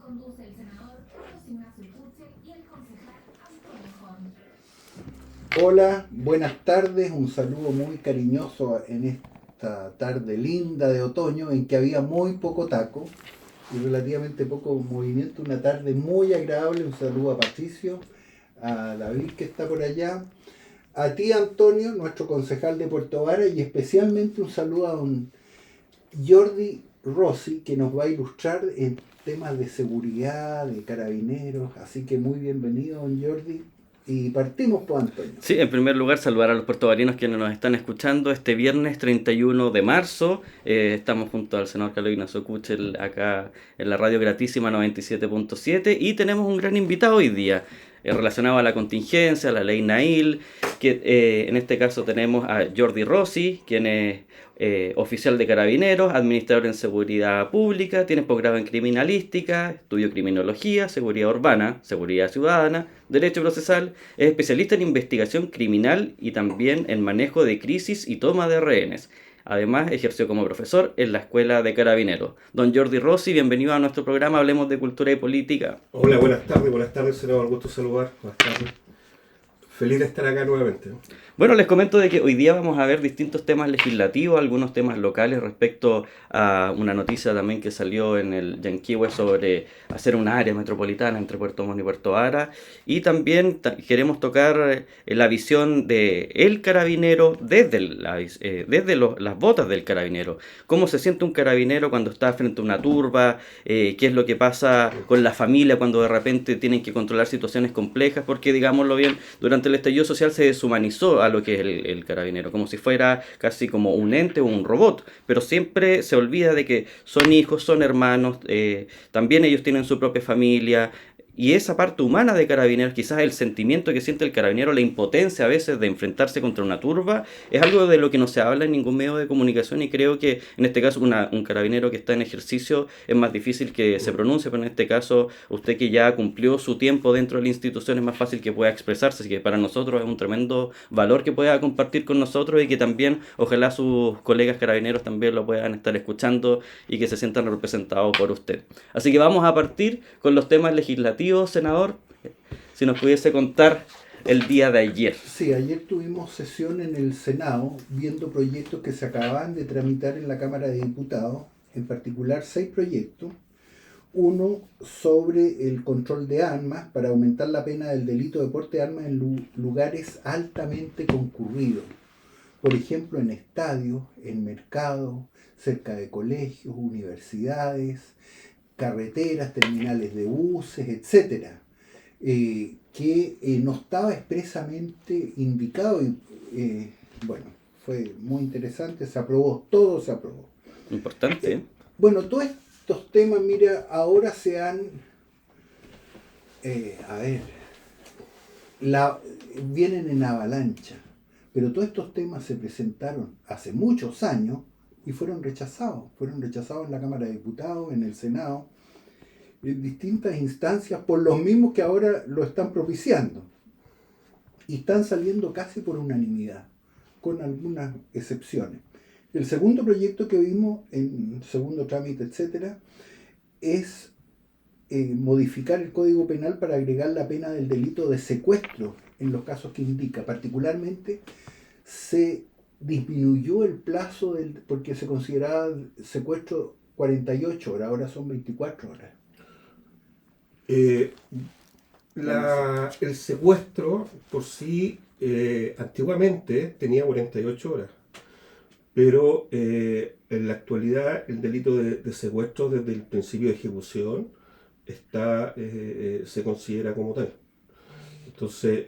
conduce el senador Carlos Ignacio Putzel y el concejal Antonio Horn. Hola, buenas tardes, un saludo muy cariñoso en esta tarde linda de otoño en que había muy poco taco y relativamente poco movimiento, una tarde muy agradable. Un saludo a Patricio, a David que está por allá, a ti Antonio, nuestro concejal de Puerto Vara, y especialmente un saludo a don Jordi Rossi, que nos va a ilustrar en temas de seguridad, de carabineros, así que muy bienvenido don Jordi. Y partimos por Antonio. Sí, en primer lugar saludar a los puertovarinos quienes nos están escuchando este viernes 31 de marzo. Estamos junto al senador Carlos Ignacio Putzel acá en la radio gratísima 97.7 y tenemos un gran invitado hoy día relacionado a la contingencia, a la ley Nail, que en este caso tenemos a Jordi Rossi, quien es oficial de carabineros, administrador en seguridad pública, tiene posgrado en criminalística, estudio criminología, seguridad urbana, seguridad ciudadana, derecho procesal, es especialista en investigación criminal y también en manejo de crisis y toma de rehenes. Además, ejerció como profesor en la Escuela de Carabineros. Don Jordi Rossi, bienvenido a nuestro programa Hablemos de Cultura y Política. Hola, buenas tardes, senador, gusto saludar, buenas tardes. Feliz de estar acá nuevamente. Bueno, les comento de que hoy día vamos a ver distintos temas legislativos, algunos temas locales respecto a una noticia también que salió en el Yanquihue sobre hacer una área metropolitana entre Puerto Montt y Puerto Vara. Y también queremos tocar la visión de el carabinero desde las botas del carabinero. Cómo se siente un carabinero cuando está frente a una turba, qué es lo que pasa con la familia cuando de repente tienen que controlar situaciones complejas, porque digámoslo bien, durante el estallido social se deshumanizó a lo que es el carabinero, como si fuera casi como un ente o un robot, pero siempre se olvida de que son hijos, son hermanos, también ellos tienen su propia familia. Y esa parte humana de carabineros, quizás el sentimiento que siente el carabinero, la impotencia a veces de enfrentarse contra una turba, es algo de lo que no se habla en ningún medio de comunicación, y creo que en este caso un carabinero que está en ejercicio es más difícil que se pronuncie, pero en este caso usted que ya cumplió su tiempo dentro de la institución es más fácil que pueda expresarse, así que para nosotros es un tremendo valor que pueda compartir con nosotros y que también ojalá sus colegas carabineros también lo puedan estar escuchando y que se sientan representados por usted. Así que vamos a partir con los temas legislativos. Senador, si nos pudiese contar el día de ayer. Sí, ayer tuvimos sesión en el Senado viendo proyectos que se acababan de tramitar en la Cámara de Diputados, en particular 6 proyectos. Uno sobre el control de armas para aumentar la pena del delito de porte de armas en lugares altamente concurridos. Por ejemplo, en estadios, en mercados, cerca de colegios, universidades, carreteras, terminales de buses, etcétera, que no estaba expresamente indicado y bueno, fue muy interesante, se aprobó, todo se aprobó. Importante, ¿eh? Bueno, todos estos temas, mira, ahora se han, vienen en avalancha, pero todos estos temas se presentaron hace muchos años y fueron rechazados en la Cámara de Diputados, en el Senado, en distintas instancias por los mismos que ahora lo están propiciando. Y están saliendo casi por unanimidad, con algunas excepciones. El segundo proyecto que vimos, en segundo trámite, etcétera, es modificar el Código Penal para agregar la pena del delito de secuestro en los casos que indica. Particularmente se disminuyó el plazo porque se consideraba secuestro 48 horas, ahora son 24 horas. El secuestro por sí antiguamente tenía 48 horas, pero en la actualidad el delito de secuestro desde el principio de ejecución se considera como tal. Entonces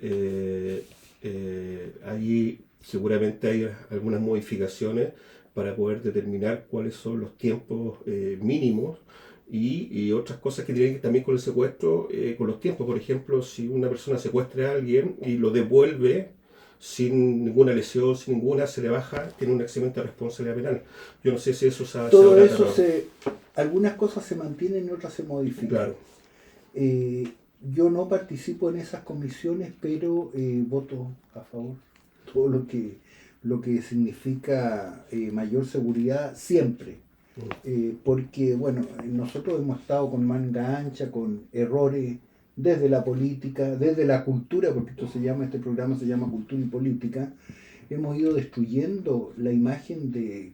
allí seguramente hay algunas modificaciones para poder determinar cuáles son los tiempos mínimos y otras cosas que tienen que ver también con el secuestro, con los tiempos. Por ejemplo, si una persona secuestra a alguien y lo devuelve sin ninguna lesión, sin ninguna, se le baja, tiene un eximiento de responsabilidad penal. Yo no sé si eso todo eso algunas cosas se mantienen y otras se modifican. Claro. Yo no participo en esas comisiones, pero voto a favor. Todo lo que significa mayor seguridad siempre. Porque, bueno, nosotros hemos estado con manga ancha, con errores desde la política, desde la cultura, porque este programa se llama Cultura y Política. Hemos ido destruyendo la imagen de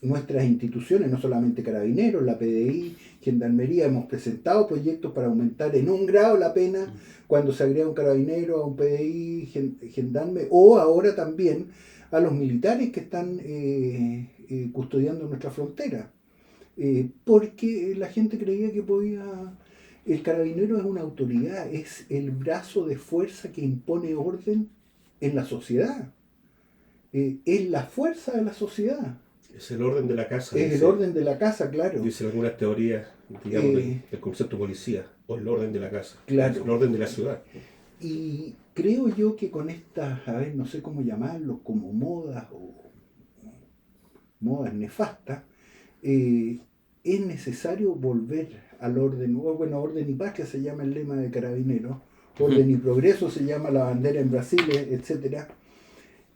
nuestras instituciones, no solamente Carabineros, la PDI, Gendarmería. Hemos presentado proyectos para aumentar en 1 grado la pena cuando se agrega un carabinero a un PDI, gendarme, o ahora también a los militares que están custodiando nuestra frontera. Porque la gente creía que podía... El carabinero es una autoridad, es el brazo de fuerza que impone orden en la sociedad. Es la fuerza de la sociedad. Es el orden de la casa. Es el orden de la casa, claro. Dicen algunas teorías, digamos, del concepto policía, o el orden de la casa, Claro. el orden de la ciudad. Y creo yo que con estas, a ver, no sé cómo llamarlo, como modas o modas nefastas, es necesario volver al orden, o bueno, orden y patria se llama el lema de Carabineros, orden y progreso se llama la bandera en Brasil, etc.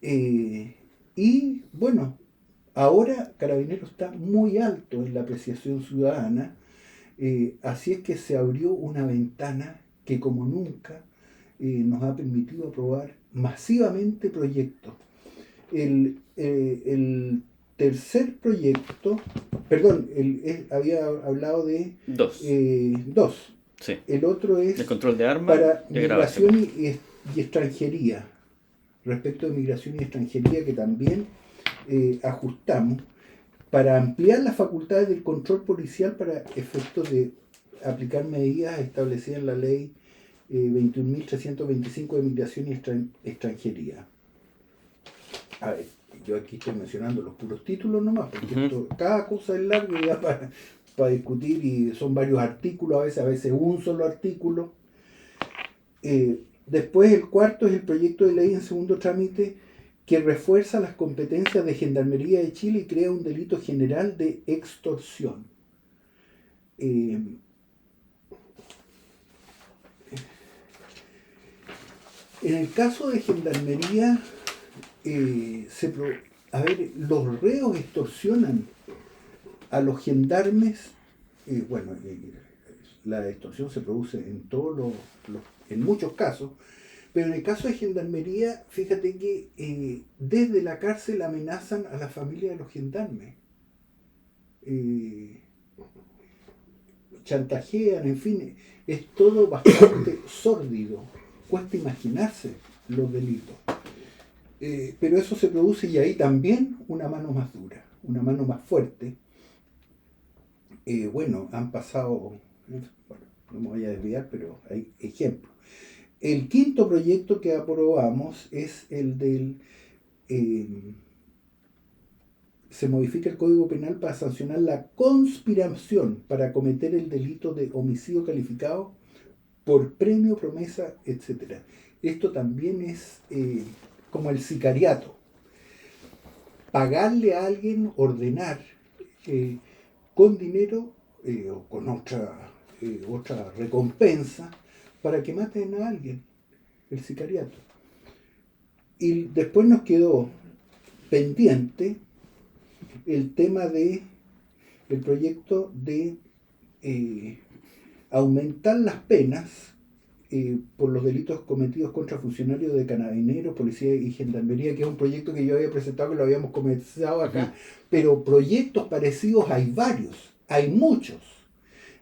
Y bueno, ahora Carabineros está muy alto en la apreciación ciudadana, así es que se abrió una ventana que como nunca nos ha permitido aprobar masivamente proyectos. El tercer proyecto, perdón, había hablado de 2. 2. Sí. El otro es El control de armas para y grabación. migración y extranjería. Respecto de migración y extranjería, que también ajustamos para ampliar las facultades del control policial para efectos de aplicar medidas establecidas en la ley 21.325 de migración y extranjería. A ver, yo aquí estoy mencionando los puros títulos nomás, porque cada cosa es larga y da para discutir, y son varios artículos, a veces un solo artículo. Después el cuarto es el proyecto de ley en segundo trámite que refuerza las competencias de Gendarmería de Chile y crea un delito general de extorsión. En el caso de Gendarmería, los reos extorsionan a los gendarmes. La extorsión se produce en muchos casos, pero en el caso de Gendarmería, fíjate que desde la cárcel amenazan a la familia de los gendarmes. Chantajean, en fin, es todo bastante sórdido. Cuesta imaginarse los delitos. Pero eso se produce, y ahí también una mano más dura, una mano más fuerte. Han pasado, no me voy a desviar, pero hay ejemplos. El quinto proyecto que aprobamos es el del... se modifica el Código Penal para sancionar la conspiración para cometer el delito de homicidio calificado por premio, promesa, etc. Esto también es como el sicariato. Pagarle a alguien, ordenar con dinero o con otra recompensa para que maten a alguien, el sicariato. Y después nos quedó pendiente el tema de el proyecto de aumentar las penas por los delitos cometidos contra funcionarios de Carabineros, Policía y Gendarmería, que es un proyecto que yo había presentado, que lo habíamos comenzado acá, pero proyectos parecidos hay varios, hay muchos.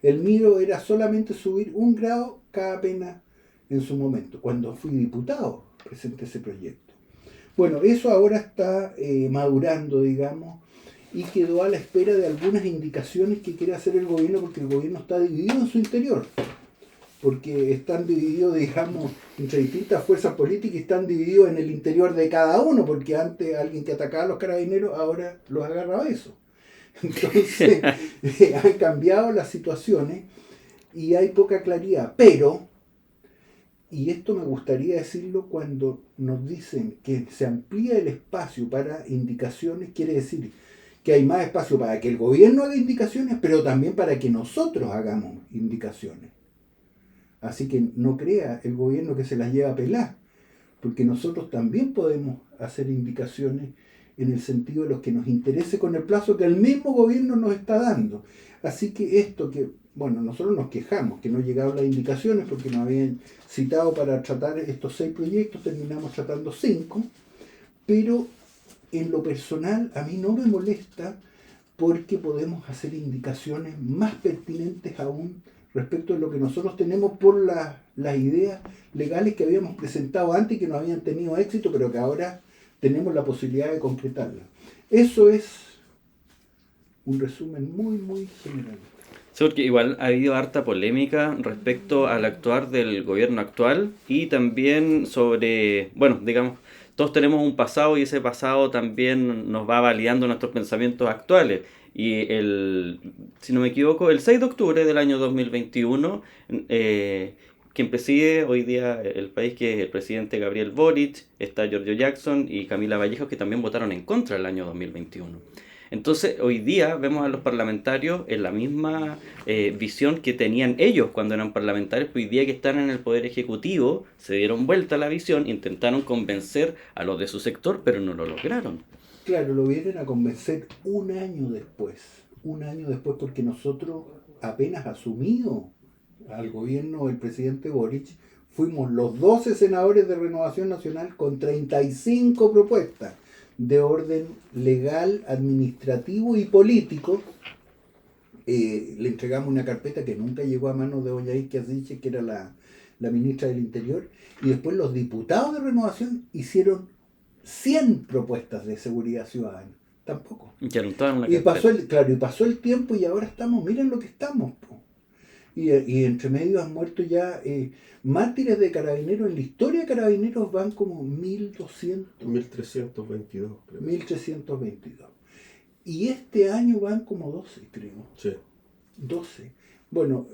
El mío era solamente subir 1 grado cada pena en su momento. Cuando fui diputado, presenté ese proyecto. Bueno, eso ahora está madurando, digamos, y quedó a la espera de algunas indicaciones que quiere hacer el gobierno, porque el gobierno está dividido en su interior. Porque están divididos, digamos, entre distintas fuerzas políticas, y están divididos en el interior de cada uno, porque antes alguien que atacaba a los carabineros, ahora los agarra a eso. Entonces, han cambiado las situaciones y hay poca claridad. Pero, y esto me gustaría decirlo, cuando nos dicen que se amplía el espacio para indicaciones, quiere decir que hay más espacio para que el gobierno haga indicaciones, pero también para que nosotros hagamos indicaciones. Así que no crea el gobierno que se las lleva a pelar, porque nosotros también podemos hacer indicaciones en el sentido de los que nos interese con el plazo que el mismo gobierno nos está dando. Así que esto que, bueno, nosotros nos quejamos que no llegaron las indicaciones porque nos habían citado para tratar estos 6 proyectos, terminamos tratando 5, pero en lo personal a mí no me molesta porque podemos hacer indicaciones más pertinentes aún respecto de lo que nosotros tenemos por las ideas legales que habíamos presentado antes y que no habían tenido éxito, pero que ahora tenemos la posibilidad de concretarlas. Eso es un resumen muy, muy general. Sí, porque igual ha habido harta polémica respecto al actuar del gobierno actual y también sobre, bueno, digamos, todos tenemos un pasado y ese pasado también nos va validando nuestros pensamientos actuales. Y si no me equivoco, el 6 de octubre del año 2021, quien preside hoy día el país, que es el presidente Gabriel Boric, está Giorgio Jackson y Camila Vallejo, que también votaron en contra el año 2021. Entonces, hoy día vemos a los parlamentarios en la misma visión que tenían ellos cuando eran parlamentarios, pero hoy día que están en el Poder Ejecutivo, se dieron vuelta a la visión, intentaron convencer a los de su sector, pero no lo lograron. Claro, lo vienen a convencer un año después porque nosotros apenas asumido al gobierno del presidente Boric, fuimos los 12 senadores de Renovación Nacional con 35 propuestas de orden legal, administrativo y político. Le entregamos una carpeta que nunca llegó a manos de doña Isquia Siche, que era la ministra del Interior, y después los diputados de Renovación hicieron 100 propuestas de seguridad ciudadana. Tampoco. Y pasó el tiempo y ahora estamos, miren lo que estamos. Y entre medio han muerto ya mártires de carabineros. En la historia de carabineros van como 1200. 1322. Creo. 1322. Y este año van como 12, creo. Sí. 12. Bueno,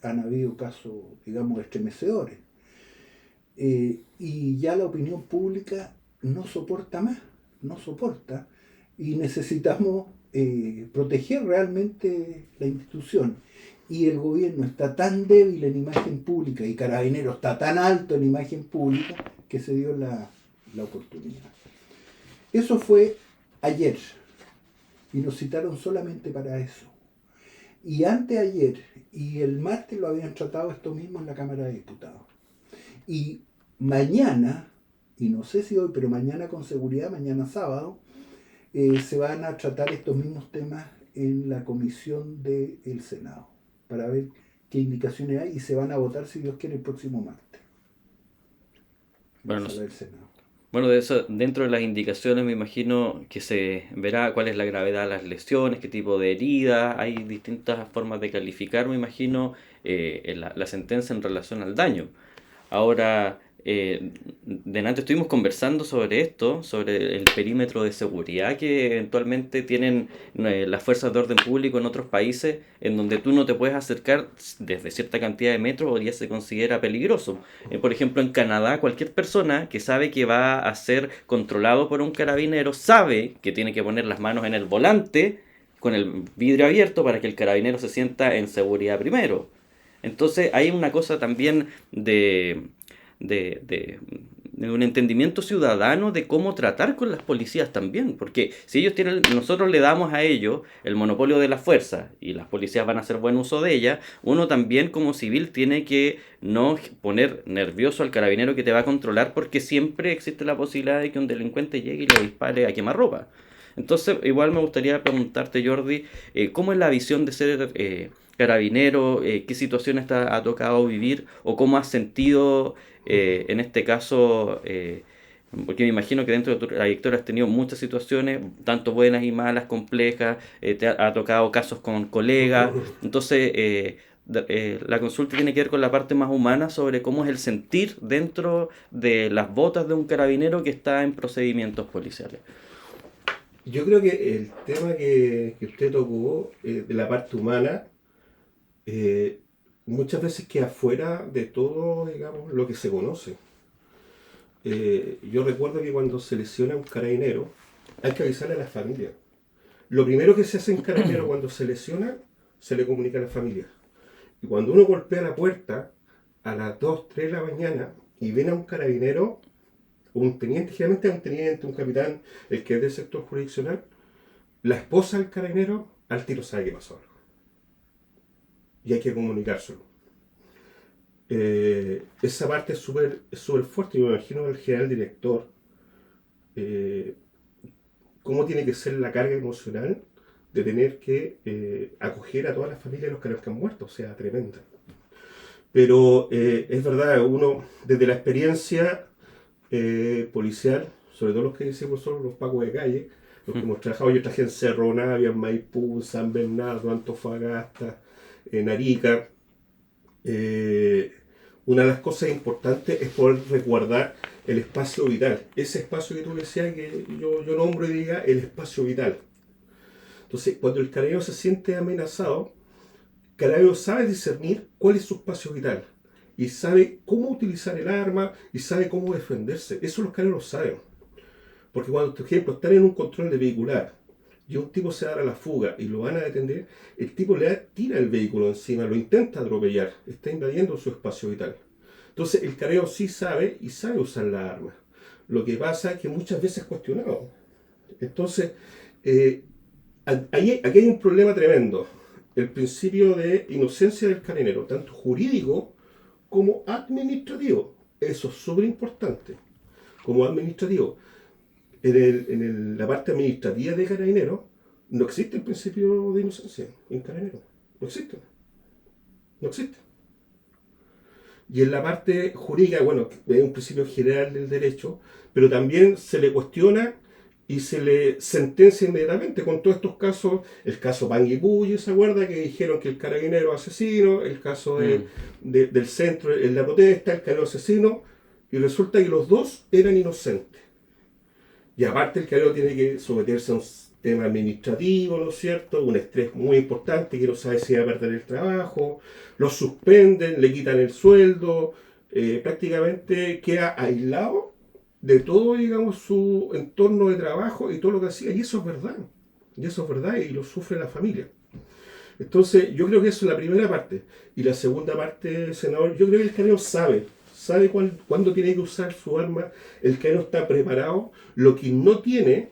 han habido casos, digamos, estremecedores. Y ya la opinión pública no soporta más, no soporta. Y necesitamos proteger realmente la institución. Y el gobierno está tan débil en imagen pública y Carabineros está tan alto en imagen pública que se dio la oportunidad. Eso fue ayer y nos citaron solamente para eso. Y anteayer y el martes lo habían tratado esto mismo en la Cámara de Diputados. Y mañana, y no sé si hoy, pero mañana con seguridad, mañana sábado, se van a tratar estos mismos temas en la comisión del Senado, para ver qué indicaciones hay y se van a votar, si Dios quiere, el próximo martes. Bueno, de eso, dentro de las indicaciones me imagino que se verá cuál es la gravedad de las lesiones, qué tipo de heridas, hay distintas formas de calificar, me imagino, la sentencia en relación al daño. Ahora, delante estuvimos conversando sobre esto, sobre el perímetro de seguridad que eventualmente tienen las fuerzas de orden público en otros países, en donde tú no te puedes acercar desde cierta cantidad de metros o ya se considera peligroso. Por ejemplo, en Canadá, cualquier persona que sabe que va a ser controlado por un carabinero sabe que tiene que poner las manos en el volante con el vidrio abierto para que el carabinero se sienta en seguridad primero. Entonces hay una cosa también de un entendimiento ciudadano de cómo tratar con las policías también, porque si ellos nosotros le damos a ellos el monopolio de la fuerza y las policías van a hacer buen uso de ella, uno también como civil tiene que no poner nervioso al carabinero que te va a controlar, porque siempre existe la posibilidad de que un delincuente llegue y le dispare a quemarropa. Entonces igual me gustaría preguntarte, Jordi, ¿cómo es la visión de ser carabinero? ¿Qué situaciones te ha tocado vivir o cómo has sentido en este caso? Porque me imagino que dentro de tu trayectoria has tenido muchas situaciones, tanto buenas y malas, complejas, te ha tocado casos con colegas. Entonces, la consulta tiene que ver con la parte más humana sobre cómo es el sentir dentro de las botas de un carabinero que está en procedimientos policiales. Yo creo que el tema que usted tocó, de la parte humana, muchas veces queda fuera de todo, digamos, lo que se conoce. Yo recuerdo que cuando se lesiona un carabinero, hay que avisarle a la familia. Lo primero que se hace en carabinero cuando se lesiona, se le comunica a la familia. Y cuando uno golpea la puerta a las 2, 3 de la mañana y ven a un carabinero, un teniente, generalmente es un teniente, un capitán, el que es del sector jurisdiccional, la esposa del carabinero al tiro sabe que pasó algo. Y hay que comunicárselo. Esa parte es súper fuerte. Yo me imagino el general director, cómo tiene que ser la carga emocional de tener que acoger a toda la familia de los carabineros que han muerto. O sea, tremenda. Pero es verdad, uno, desde la experiencia policial, sobre todo los que decimos son los pacos de calle, los que hemos trabajado, yo trabajé en Cerro Navia, en Maipú, en San Bernardo, Antofagasta, en Arica. Una de las cosas importantes es poder resguardar el espacio vital. Ese espacio que tú decías, que yo nombro y diga el espacio vital. Entonces, cuando el carabinero se siente amenazado, el carabinero sabe discernir cuál es su espacio vital y sabe cómo utilizar el arma y sabe cómo defenderse. Eso los carabineros saben. Porque cuando, por ejemplo, están en un control de vehicular y un tipo se da a la fuga y lo van a detener, el tipo tira el vehículo encima, lo intenta atropellar, está invadiendo su espacio vital. Entonces el carabinero sí sabe y sabe usar la arma. Lo que pasa es que muchas veces es cuestionado. Entonces, aquí hay un problema tremendo. El principio de inocencia del carabinero, tanto jurídico como administrativo. Eso es súper importante. Como administrativo. En la parte administrativa de Carabineros no existe el principio de inocencia en Carabineros. No existe. No existe. Y en la parte jurídica, bueno, es un principio general del derecho, pero también se le cuestiona y se le sentencia inmediatamente con todos estos casos. El caso Panguipulli, ¿se acuerda? Que dijeron que el carabinero asesino, el caso del centro, en la protesta, el carabinero asesino, y resulta que los dos eran inocentes. Y aparte el carabinero tiene que someterse a un tema administrativo, ¿no es cierto? Un estrés muy importante, que no sabe si va a perder el trabajo, lo suspenden, le quitan el sueldo, prácticamente queda aislado de todo, digamos, su entorno de trabajo y todo lo que hacía. Y eso es verdad. Y eso es verdad y lo sufre la familia. Entonces, yo creo que eso es la primera parte. Y la segunda parte, senador, yo creo que el carabinero sabe cuándo tiene que usar su arma, el carabinero está preparado. Lo que no tiene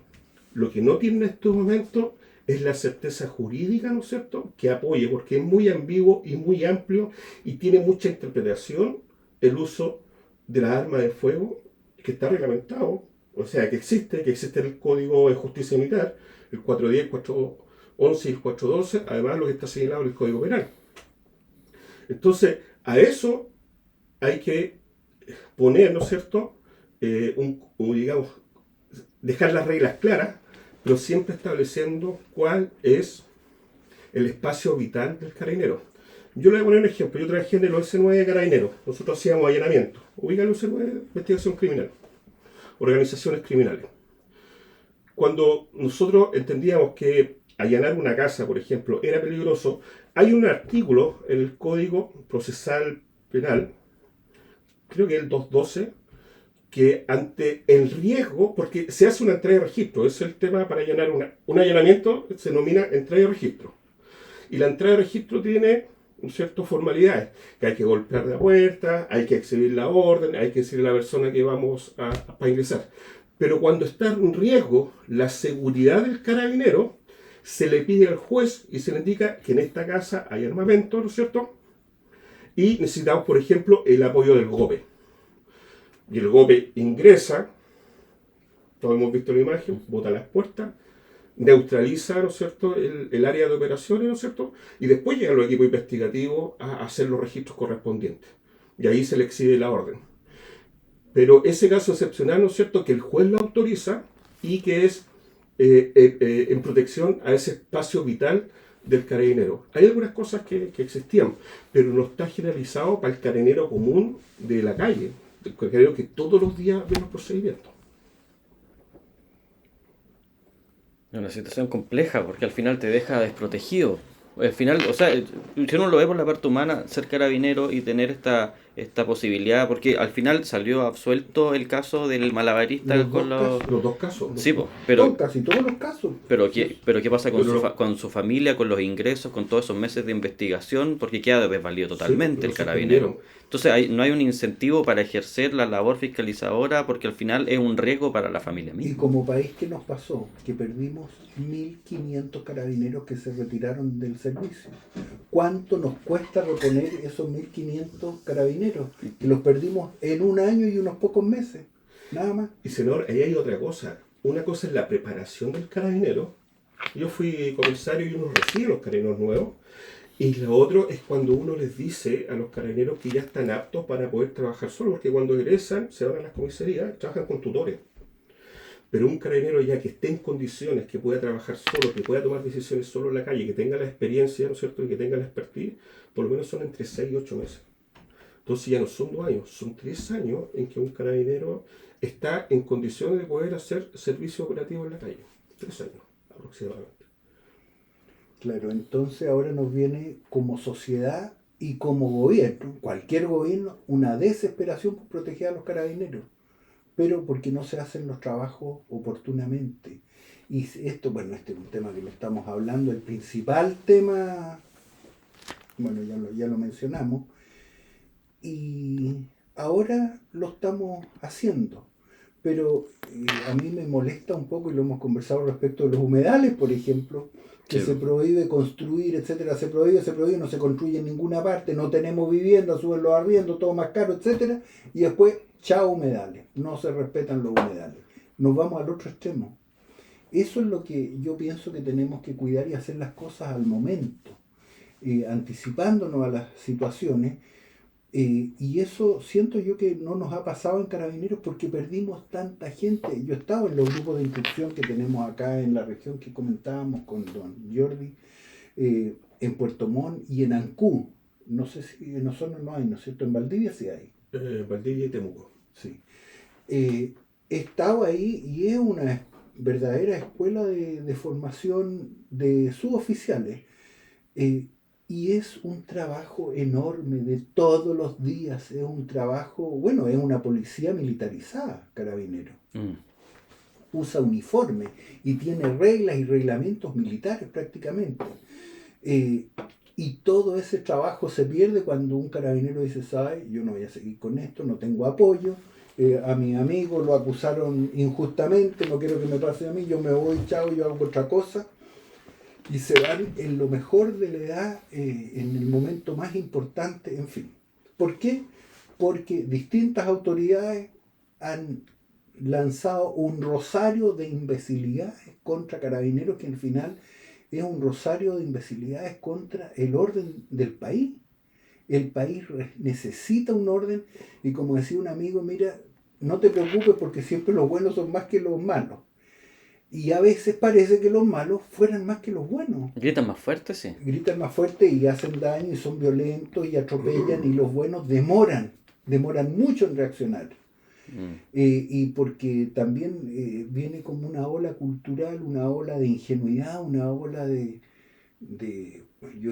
en estos momentos es la certeza jurídica, ¿no es cierto?, que apoye, porque es muy ambiguo y muy amplio y tiene mucha interpretación el uso de las armas de fuego, que está reglamentado, o sea, que existe el Código de Justicia Militar, el 410, el 411 y el 412, además lo que está señalado en el Código Penal. Entonces, a eso hay que poner, ¿no es cierto?, digamos, dejar las reglas claras, pero siempre estableciendo cuál es el espacio vital del carabinero. Yo le voy a poner un ejemplo. Yo trabajé en el OS9 de Carabineros. Nosotros hacíamos allanamiento. Ubica el OS9 de investigación criminal. Organizaciones criminales. Cuando nosotros entendíamos que allanar una casa, por ejemplo, era peligroso, hay un artículo en el Código Procesal Penal, creo que el 212, que ante el riesgo, porque se hace una entrega de registro, es el tema para allanar un allanamiento, se denomina entrega de registro. Y la entrega de registro tiene ciertas formalidades, que hay que golpear la puerta, hay que exhibir la orden, hay que decirle a la persona que vamos a ingresar. Pero cuando está en riesgo la seguridad del carabinero, se le pide al juez y se le indica que en esta casa hay armamento, ¿no es cierto? Y necesitamos, por ejemplo, el apoyo del GOPE. Y el GOPE ingresa, todos hemos visto la imagen, bota las puertas, neutraliza, ¿no es cierto?, el área de operaciones, ¿no es cierto?, y después llegan los equipos investigativos a hacer los registros correspondientes. Y ahí se le exhibe la orden. Pero ese caso excepcional, ¿no es cierto?, que el juez lo autoriza y que es en protección a ese espacio vital del carabinero. Hay algunas cosas que existían, pero no está generalizado para el carabinero común de la calle. Creo que todos los días vemos procedimientos. Es una situación compleja porque al final te deja desprotegido. Al final, o sea, si uno lo ve por la parte humana, ser carabinero y tener esta posibilidad, porque al final salió absuelto el caso del malabarista Los dos casos. Sí, pero Casi todos los casos. pero ¿qué pasa con Pero- con su familia, con los ingresos, con todos esos meses de investigación? Porque queda desvalido totalmente Sí, el lo carabinero. suspendieron. Entonces no hay un incentivo para ejercer la labor fiscalizadora porque al final es un riesgo para la familia Y misma. como país, ¿qué nos pasó? Que perdimos 1.500 carabineros que se retiraron del servicio. ¿Cuánto nos cuesta reponer esos 1.500 carabineros? Que los perdimos en un año y unos pocos meses, nada más. Y senador, ahí hay otra cosa. Una cosa es la preparación del carabinero. Yo fui comisario y uno recibe los carabineros nuevos. Y lo otro es cuando uno les dice a los carabineros que ya están aptos para poder trabajar solos, porque cuando egresan, se van a las comisarías, trabajan con tutores. Pero un carabinero ya que esté en condiciones, que pueda trabajar solo, que pueda tomar decisiones solo en la calle, que tenga la experiencia, ¿no es cierto?, y que tenga la expertise, por lo menos son entre 6 y 8 meses. Entonces ya no son 2 años, son 3 años en que un carabinero está en condiciones de poder hacer servicio operativo en la calle. 3 años aproximadamente. Claro, entonces ahora nos viene como sociedad y como gobierno, cualquier gobierno, una desesperación por proteger a los carabineros, pero porque no se hacen los trabajos oportunamente. Y esto, bueno, este es un tema que lo estamos hablando, el principal tema, bueno, ya lo mencionamos, y ahora lo estamos haciendo. Pero a mí me molesta un poco, y lo hemos conversado respecto de los humedales, por ejemplo, que Sí. se prohíbe construir, etcétera, se prohíbe, no se construye en ninguna parte, no tenemos vivienda, suben los arriendos, todo más caro, etcétera, y después, chao humedales, no se respetan los humedales. Nos vamos al otro extremo. Eso es lo que yo pienso que tenemos que cuidar y hacer las cosas al momento, anticipándonos a las situaciones. Y eso siento yo que no nos ha pasado en Carabineros porque perdimos tanta gente. Yo he estado en los grupos de instrucción que tenemos acá en la región que comentábamos con don Jordi, en Puerto Montt y en Ancú. No sé si en Osorno no hay, ¿no es cierto? En Valdivia sí hay. Valdivia y Temuco. Sí. He estado ahí y es una verdadera escuela de formación de suboficiales. Y es un trabajo enorme de todos los días, es un trabajo, bueno, es una policía militarizada, Carabinero. Usa uniforme y tiene reglas y reglamentos militares prácticamente. Y todo ese trabajo se pierde cuando un carabinero dice, ¿sabe? Yo no voy a seguir con esto, no tengo apoyo, a mi amigo lo acusaron injustamente, no quiero que me pase a mí, yo me voy, chao, yo hago otra cosa. Y se van en lo mejor de la edad, en el momento más importante, en fin. ¿Por qué? Porque distintas autoridades han lanzado un rosario de imbecilidades contra Carabineros, que al final es un rosario de imbecilidades contra el orden del país. El país necesita un orden y como decía un amigo, mira, no te preocupes porque siempre los buenos son más que los malos. Y a veces parece que los malos fueran más que los buenos. Gritan más fuerte, sí. Gritan más fuerte y hacen daño y son violentos y atropellan y los buenos demoran mucho en reaccionar. Y porque también viene como una ola cultural, una ola de ingenuidad, una ola de yo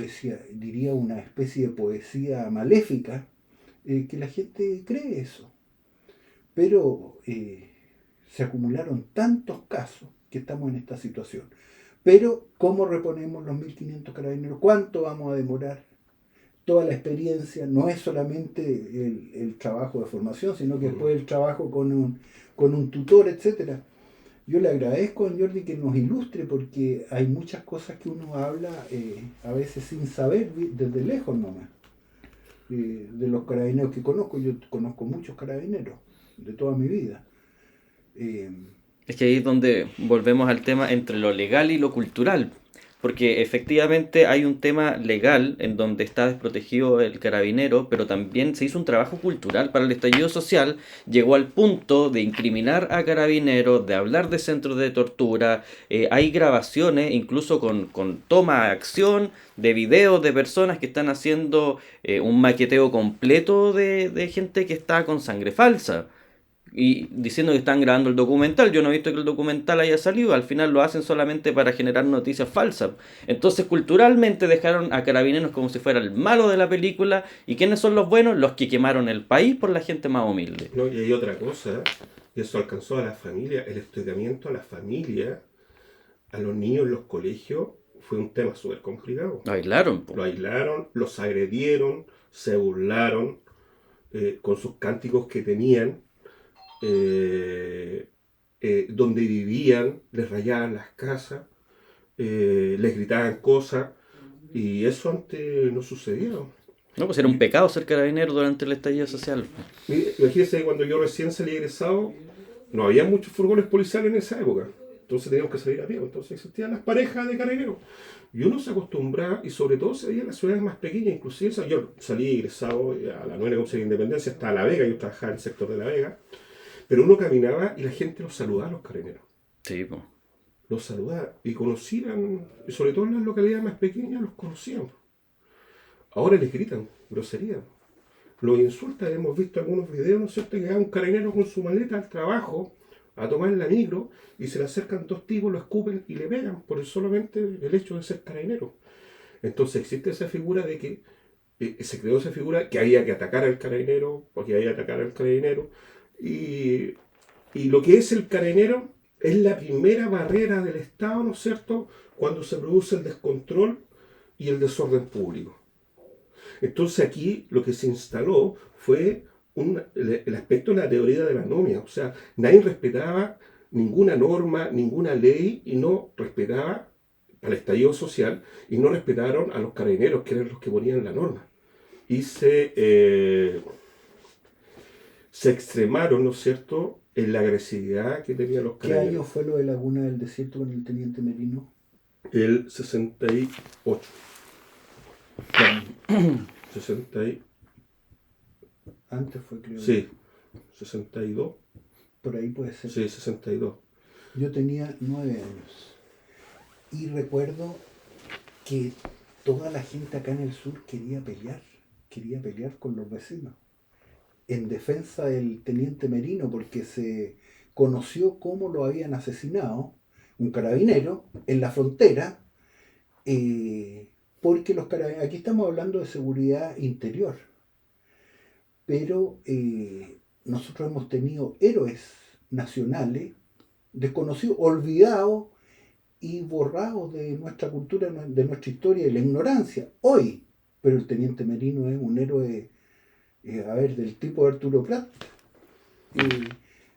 diría una especie de poesía maléfica, que la gente cree eso. Pero se acumularon tantos casos que estamos en esta situación. Pero, ¿cómo reponemos los 1.500 carabineros? ¿Cuánto vamos a demorar? Toda la experiencia no es solamente el trabajo de formación, sino que después el trabajo con un tutor, etc. Yo le agradezco a Jordi que nos ilustre porque hay muchas cosas que uno habla a veces sin saber, desde lejos nomás. De los carabineros que conozco, yo conozco muchos carabineros de toda mi vida. Es que ahí es donde volvemos al tema entre lo legal y lo cultural, porque efectivamente hay un tema legal en donde está desprotegido el carabinero, pero también se hizo un trabajo cultural para el estallido social, llegó al punto de incriminar a carabineros, de hablar de centros de tortura, hay grabaciones incluso con toma de acción, de videos de personas que están haciendo un maqueteo completo de gente que está con sangre falsa. y diciendo que están grabando el documental. Yo no he visto que el documental haya salido, al final lo hacen solamente para generar noticias falsas. Entonces, culturalmente dejaron a Carabineros como si fuera el malo de la película. ¿Y quiénes son los buenos? Los que quemaron el país por la gente más humilde. No, y hay otra cosa, y eso alcanzó a la familia, el estudiamiento a la familia, a los niños en los colegios, fue un tema súper complicado. Lo aislaron, po. Lo aislaron, los agredieron, se burlaron con sus cánticos que tenían, donde vivían, les rayaban las casas, les gritaban cosas, y eso antes no sucedía. No, pues era un pecado ser carabinero durante el estallido social. Mire, imagínense que cuando yo recién salí egresado, no había muchos furgones policiales en esa época. Entonces teníamos que salir a pie. Entonces existían las parejas de carabineros. Y uno se acostumbraba, y sobre todo se veía en las ciudades más pequeñas. Inclusive yo salí egresado a la 9 Consejo de Independencia hasta La Vega. Yo trabajaba en el sector de La Vega. Pero uno caminaba y la gente los saludaba a los carabineros. Sí, pues. Los saludaba. Y conocían, y sobre todo en las localidades más pequeñas, los conocían. Ahora les gritan groserías. Los insultan. Hemos visto algunos videos, ¿no es cierto?, que va un carabinero con su maleta al trabajo a tomar la micro y se le acercan dos tipos, lo escupen y le pegan por solamente el hecho de ser carabinero. Entonces existe esa figura de que se creó esa figura que había que atacar al carabinero, porque había que atacar al carabinero, y lo que es el carabinero es la primera barrera del Estado, ¿no es cierto?, cuando se produce el descontrol y el desorden público. Entonces aquí lo que se instaló fue el aspecto de la teoría de la anomia. O sea, nadie respetaba ninguna norma, ninguna ley, y no respetaba al estallido social, y no respetaron a los carabineros, que eran los que ponían la norma. Y se extremaron, ¿no es cierto?, en la agresividad que tenían los ¿Qué carabineros. año fue lo de Laguna del Desierto con el teniente Merino? El 68. 60 y... Antes fue, creo. Sí, 62. Por ahí puede ser. Sí, 62. Yo tenía 9 años. Y recuerdo que toda la gente acá en el sur quería pelear con los vecinos, en defensa del teniente Merino, porque se conoció cómo lo habían asesinado, un carabinero, en la frontera, porque los carabineros, aquí estamos hablando de seguridad interior, pero nosotros hemos tenido héroes nacionales, desconocidos, olvidados y borrados de nuestra cultura, de nuestra historia y la ignorancia, hoy. Pero el teniente Merino es un héroe, del tipo de Arturo Prat,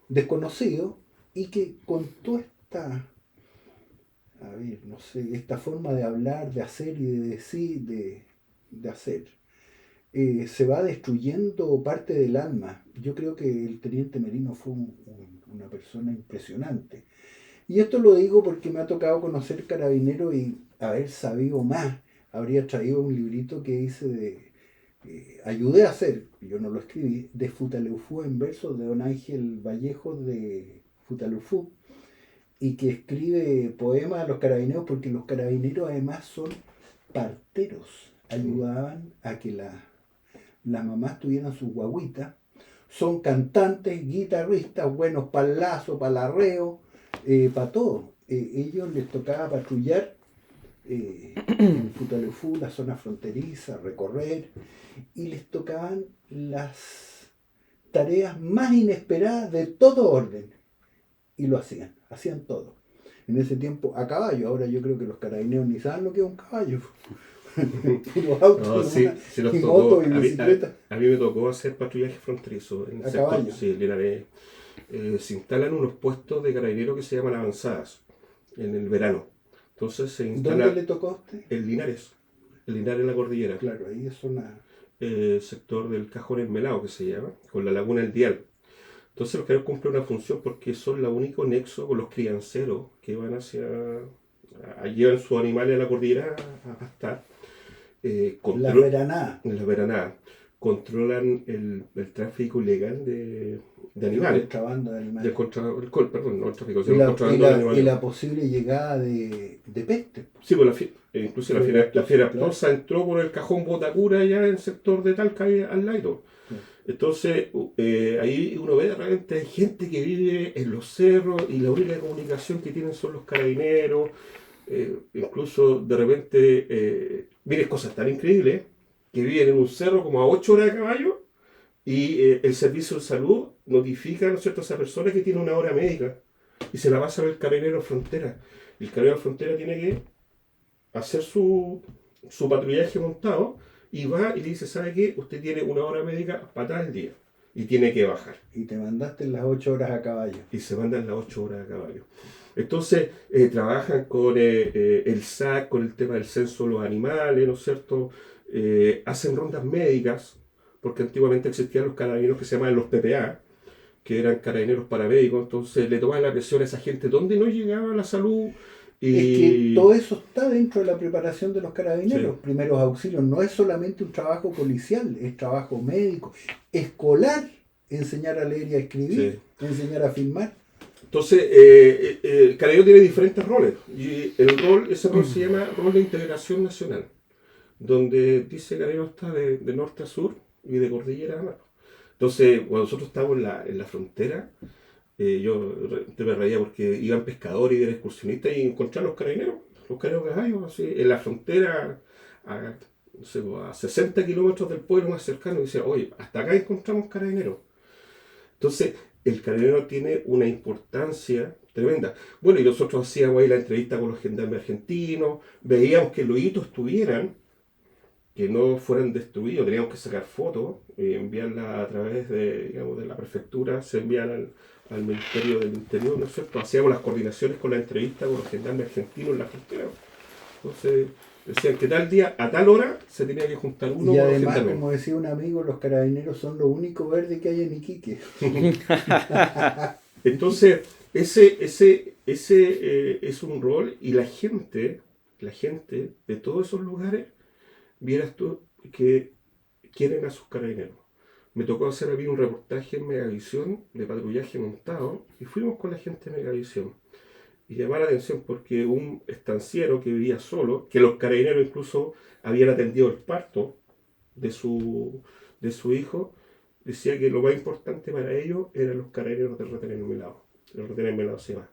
desconocido, y que con toda esta, esta forma de hablar, de hacer y de decir, de hacer, se va destruyendo parte del alma. Yo creo que el teniente Merino fue una persona impresionante. Y esto lo digo porque me ha tocado conocer Carabinero y haber sabido más. Habría traído un librito que hice ayudé a hacer, yo no lo escribí, de Futaleufú en versos, de don Ángel Vallejo de Futaleufú, y que escribe poemas a los carabineros, porque los carabineros además son parteros, ayudaban a que las mamás tuvieran sus guaguitas, son cantantes, guitarristas, buenos para el lazo, para el arreo, para todo. Ellos les tocaba patrullar en Futaleufú, la zona fronteriza, recorrer, y les tocaban las tareas más inesperadas de todo orden, y lo hacían todo. En ese tiempo a caballo. Ahora yo creo que los carabineros ni saben lo que es un caballo. Puros autos, No, sí, sí nos y tocó. motos y bicicletas. A mí me tocó hacer patrullaje fronterizo en el A sector. caballo. Sí, Linares. Se instalan unos puestos de carabineros que se llaman avanzadas en el verano. Entonces se instala ¿Dónde le tocó a usted? el Linares en la cordillera. Claro, ahí es una... Sector del Cajón Enmelado, que se llama, con la laguna El Dial. Entonces los carabineros cumplen una función porque son el único nexo con los crianceros que van llevan sus animales a la cordillera a pastar. La veranada. En la veranada. controlan el tráfico ilegal de animales. Contrabando de animales. Perdón, no el tráfico, Y sino el la, contrabando de animales. y la posible llegada de peste. Sí, pues incluso la fiera Claro. aftosa entró por el cajón Botacura allá en el sector de Talca, ahí al lado. Sí. Entonces, ahí uno ve realmente hay gente que vive en los cerros y la única comunicación que tienen son los carabineros. Incluso de repente, miren cosas tan increíbles que viven en un cerro como a 8 horas de caballo y el servicio de salud notifica, ¿no es cierto?, a esa persona que tiene una hora médica y se la pasa al carabinero de frontera. Y el carabinero de frontera tiene que hacer su patrullaje montado y va y le dice, ¿sabe qué? Usted tiene una hora médica para tal día y tiene que bajar. Y te mandaste las 8 horas a caballo. Y se mandan las 8 horas a caballo. Entonces, trabajan con el SAC, con el tema del censo de los animales, ¿no es cierto? Hacen rondas médicas, porque antiguamente existían los carabineros que se llamaban los PPA, que eran carabineros paramédicos, entonces le tomaban la presión a esa gente donde no llegaba la salud. Y... Es que todo eso está dentro de la preparación de los carabineros. Sí. Primeros auxilios no es solamente un trabajo policial, es trabajo médico, escolar, enseñar a leer y a escribir, enseñar a filmar. Entonces, el carabinero tiene diferentes roles y ese rol se llama rol de integración nacional, donde dice que carabinero está de norte a sur y de cordillera a mar. Entonces, cuando nosotros estábamos en la frontera, yo me reía porque iban pescadores y eran excursionistas y encontraban los carabineros gallos, así, en la frontera no sé, a 60 kilómetros del pueblo más cercano y decían, oye, hasta acá encontramos carabineros. Entonces, el carabinero tiene una importancia tremenda. Bueno, y nosotros hacíamos ahí la entrevista con los gendarmes argentinos, veíamos que los hitos estuvieran, que no fueran destruidos, teníamos que sacar fotos y enviarlas a través de la prefectura, se envían al Ministerio del Interior, ¿no es cierto? Hacíamos las coordinaciones con la entrevista con los gendarmes argentinos en la frontera. Entonces, decían que tal día, a tal hora, se tenía que juntar uno Y con los además, gendarmes. como decía un amigo, los carabineros son lo único verde que hay en Iquique. Entonces, ese es un rol y la gente de todos esos lugares, vieras tú que quieren a sus carabineros. Me tocó hacer a mí un reportaje en Megavisión de patrullaje montado y fuimos con la gente de Megavisión. Y llamó la atención porque un estanciero que vivía solo, que los carabineros incluso habían atendido el parto de su hijo, decía que lo más importante para ellos eran los carabineros del retén Melado. El retén Melado se va.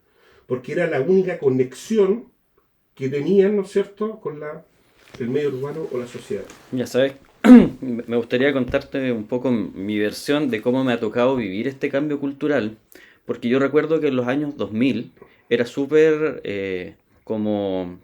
Porque era la única conexión que tenían, ¿no es cierto?, con el medio urbano o la sociedad. Ya sabes, me gustaría contarte un poco mi versión de cómo me ha tocado vivir este cambio cultural, porque yo recuerdo que en los años 2000 era súper como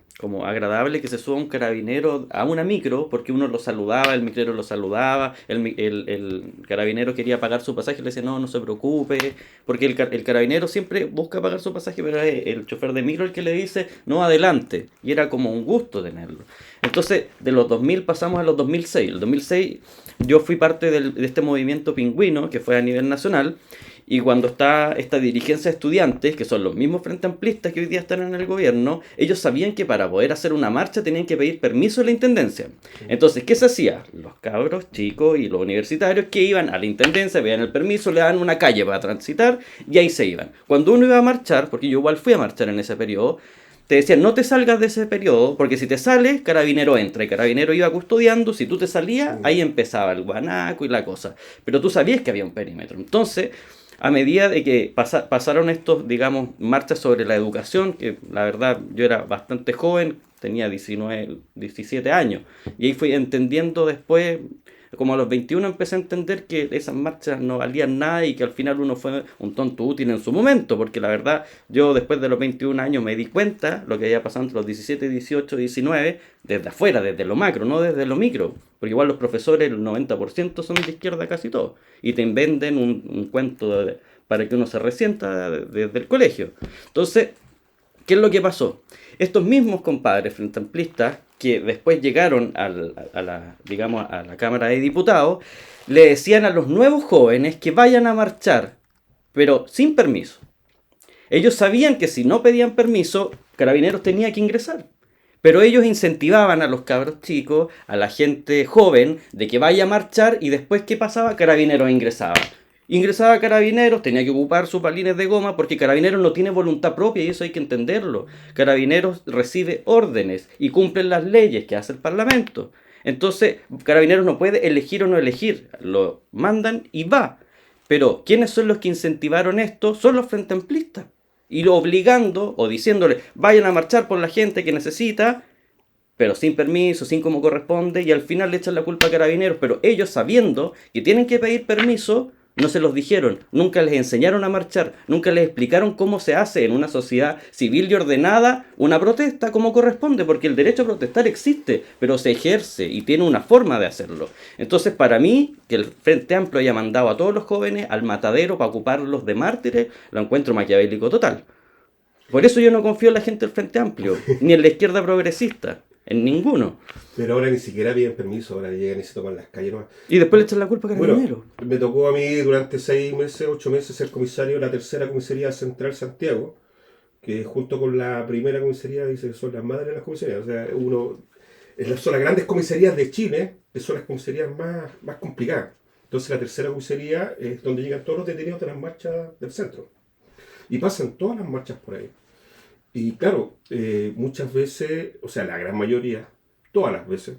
agradable que se suba un carabinero a una micro, porque uno lo saludaba, el micrero lo saludaba, el carabinero quería pagar su pasaje, le decía no se preocupe, porque el carabinero siempre busca pagar su pasaje, pero es el chofer de micro el que le dice no, adelante, y era como un gusto tenerlo. Entonces, de los 2000 pasamos a los 2006. El 2006 yo fui parte de este movimiento pingüino, que fue a nivel nacional, y cuando está esta dirigencia de estudiantes, que son los mismos frente amplistas que hoy día están en el gobierno, ellos sabían que para poder hacer una marcha tenían que pedir permiso de la intendencia. Entonces, ¿qué se hacía? Los cabros chicos y los universitarios que iban a la intendencia, veían el permiso, le daban una calle para transitar y ahí se iban. Cuando uno iba a marchar, porque yo igual fui a marchar en ese periodo, te decían no te salgas de ese periodo, porque si te sales, carabinero entra, y carabinero iba custodiando, si tú te salías, ahí empezaba el guanaco y la cosa. Pero tú sabías que había un perímetro. Entonces, a medida de que pasaron estos, digamos, marchas sobre la educación, que la verdad yo era bastante joven, tenía 19, 17 años, y ahí fui entendiendo después, como a los 21 empecé a entender que esas marchas no valían nada y que al final uno fue un tonto útil en su momento, porque la verdad yo después de los 21 años me di cuenta lo que había pasado entre los 17, 18, 19, desde afuera, desde lo macro, no desde lo micro, porque igual los profesores, el 90% son de izquierda casi todos, y te venden un cuento para que uno se resienta desde el colegio. Entonces, ¿qué es lo que pasó? Estos mismos compadres frente amplistas que después llegaron a la Cámara de Diputados, le decían a los nuevos jóvenes que vayan a marchar, pero sin permiso. Ellos sabían que si no pedían permiso, Carabineros tenía que ingresar. Pero ellos incentivaban a los cabros chicos, a la gente joven, de que vaya a marchar y después, ¿qué pasaba? Carabineros ingresaba. Ingresaba Carabineros, tenía que ocupar sus balines de goma porque Carabineros no tiene voluntad propia y eso hay que entenderlo. Carabineros recibe órdenes y cumplen las leyes que hace el Parlamento. Entonces, Carabineros no puede elegir o no elegir, lo mandan y va. Pero, ¿quiénes son los que incentivaron esto? Son los frente amplistas. Y lo obligando o diciéndole, vayan a marchar por la gente que necesita, pero sin permiso, sin como corresponde, y al final le echan la culpa a Carabineros. Pero ellos, sabiendo que tienen que pedir permiso, no se los dijeron, nunca les enseñaron a marchar, nunca les explicaron cómo se hace en una sociedad civil y ordenada una protesta como corresponde, porque el derecho a protestar existe, pero se ejerce y tiene una forma de hacerlo. Entonces, para mí, que el Frente Amplio haya mandado a todos los jóvenes al matadero para ocuparlos de mártires, lo encuentro maquiavélico total. Por eso yo no confío en la gente del Frente Amplio, ni en la izquierda progresista, en ninguno. Pero ahora ni siquiera piden permiso, ahora llegan y se toman las calles nomás. Y después le echan la culpa a Carabineros. Bueno, me tocó a mí durante 6 meses, 8 meses ser comisario de la tercera comisaría central Santiago, que junto con la primera comisaría dice que son las madres de las comisarías. O sea, son las grandes comisarías de Chile, que son las comisarías más complicadas. Entonces la tercera comisaría es donde llegan todos los detenidos de las marchas del centro. Y pasan todas las marchas por ahí. Y claro, muchas veces, o sea, la gran mayoría, todas las veces,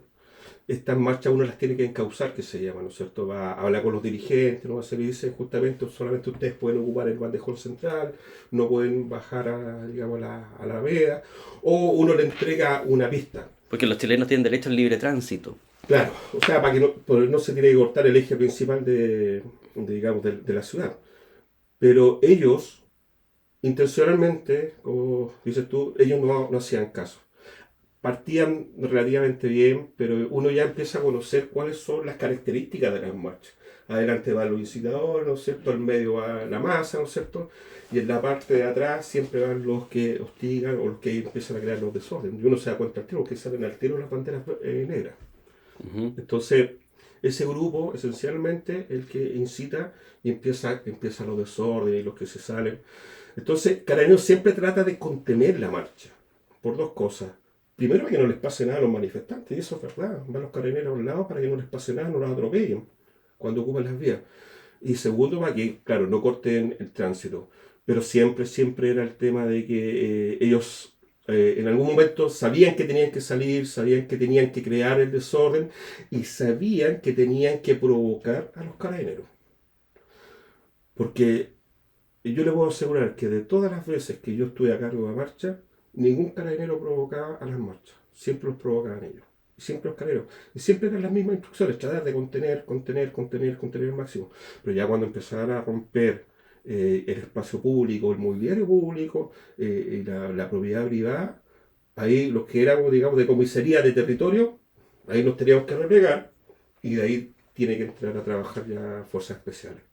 estas marchas uno las tiene que encauzar, que se llama, ¿no es cierto? Va a hablar con los dirigentes, ¿no? Se le dice justamente, solamente ustedes pueden ocupar el bandejón central, no pueden bajar digamos, a la veda, o uno le entrega una pista. Porque los chilenos tienen derecho al libre tránsito. Claro, o sea, para que no se tiene que cortar el eje principal digamos, de la ciudad. Pero ellos, intencionalmente, como dices tú, ellos no hacían caso. Partían relativamente bien, pero uno ya empieza a conocer cuáles son las características de las marchas. Adelante van los incitadores, ¿no es cierto? Al medio va la masa, ¿no es cierto? Y en la parte de atrás siempre van los que hostigan o los que empiezan a crear los desórdenes. Y uno se da cuenta al tiro, porque salen al tiro las banderas negras. Uh-huh. Entonces, ese grupo, esencialmente, el que incita y empieza los desórdenes y los que se salen. Entonces, Carabineros siempre trata de contener la marcha, por dos cosas. Primero, para que no les pase nada a los manifestantes, y eso es verdad. Van los carabineros a un lado para que no les pase nada, no los atropellen cuando ocupan las vías. Y segundo, para que, claro, no corten el tránsito. Pero siempre era el tema de que ellos en algún momento sabían que tenían que salir, sabían que tenían que crear el desorden y sabían que tenían que provocar a los carabineros. Porque yo les puedo asegurar que de todas las veces que yo estuve a cargo de marcha, ningún carabinero provocaba a las marchas. Siempre los provocaban ellos. Y siempre los carabineros. Y siempre eran las mismas instrucciones, tratar de contener al máximo. Pero ya cuando empezaban a romper el espacio público, el mobiliario público y la propiedad privada, ahí los que éramos, digamos, de comisaría de territorio, ahí nos teníamos que replegar y de ahí tiene que entrar a trabajar ya fuerzas especiales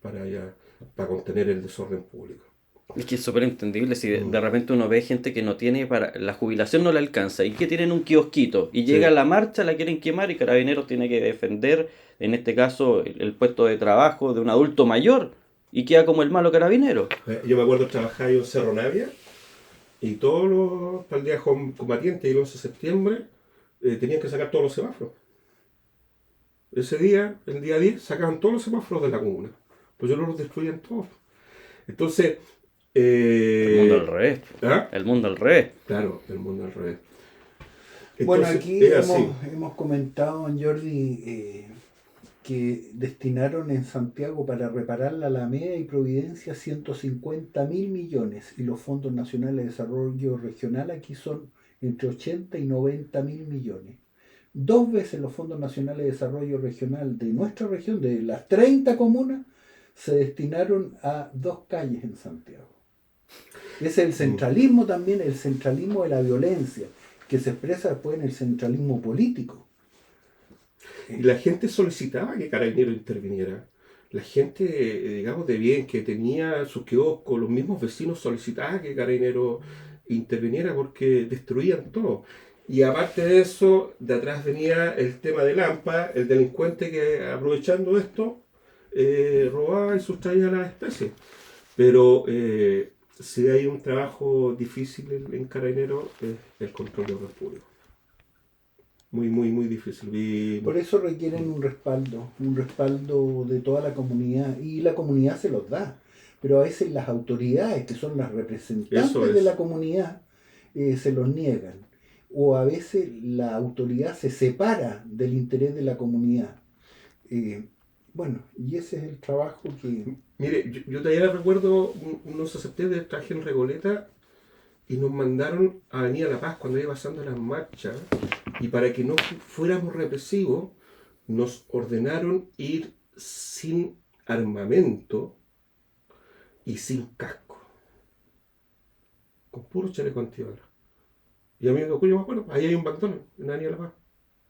para contener el desorden público. Es que es súper entendible si de repente uno ve gente que no tiene la jubilación no le alcanza y que tienen un kiosquito y llega la marcha, la quieren quemar y Carabineros tiene que defender, en este caso, el puesto de trabajo de un adulto mayor y queda como el malo Carabinero. Yo me acuerdo trabajar en Cerro Navia y todos los para el día combatientes y el 11 de septiembre tenían que sacar todos los semáforos. Ese día, el día 10, sacaban todos los semáforos de la comuna. Pues ellos los destruían todos. Entonces... el mundo al revés. ¿Ah? El mundo al revés. Claro, el mundo al revés. Entonces, bueno, aquí hemos comentado, Jordi, que destinaron en Santiago para reparar la Alameda y Providencia 150.000 millones y los fondos nacionales de desarrollo regional aquí son entre 80 y 90.000 millones. 2 veces los fondos nacionales de desarrollo regional de nuestra región, de las 30 comunas, se destinaron a 2 calles en Santiago. Es el centralismo también, el centralismo de la violencia, que se expresa después en el centralismo político. Y la gente solicitaba que Carabineros interviniera. La gente, digamos, de bien, que tenía sus kioscos, los mismos vecinos solicitaban que Carabineros interviniera porque destruían todo. Y aparte de eso, de atrás venía el tema de Lampa, el delincuente que aprovechando esto, robaba y sustraía las especies. Pero si hay un trabajo difícil en Carabineros es el control de orden público. Muy, muy, muy difícil. Por eso requieren un respaldo de toda la comunidad, y la comunidad se los da. Pero a veces las autoridades, que son las representantes de la comunidad, se los niegan. O a veces la autoridad se separa del interés de la comunidad. Bueno, y ese es el trabajo que... Mire, yo todavía recuerdo unos septiembre trabajé en Recoleta y nos mandaron a Avenida La Paz cuando iba pasando las marchas, y para que no fuéramos represivos nos ordenaron ir sin armamento y sin casco, con puro chaleco antibalas. Y a mí me tocó, yo me acuerdo, ahí hay un McDonald's en Avenida La Paz,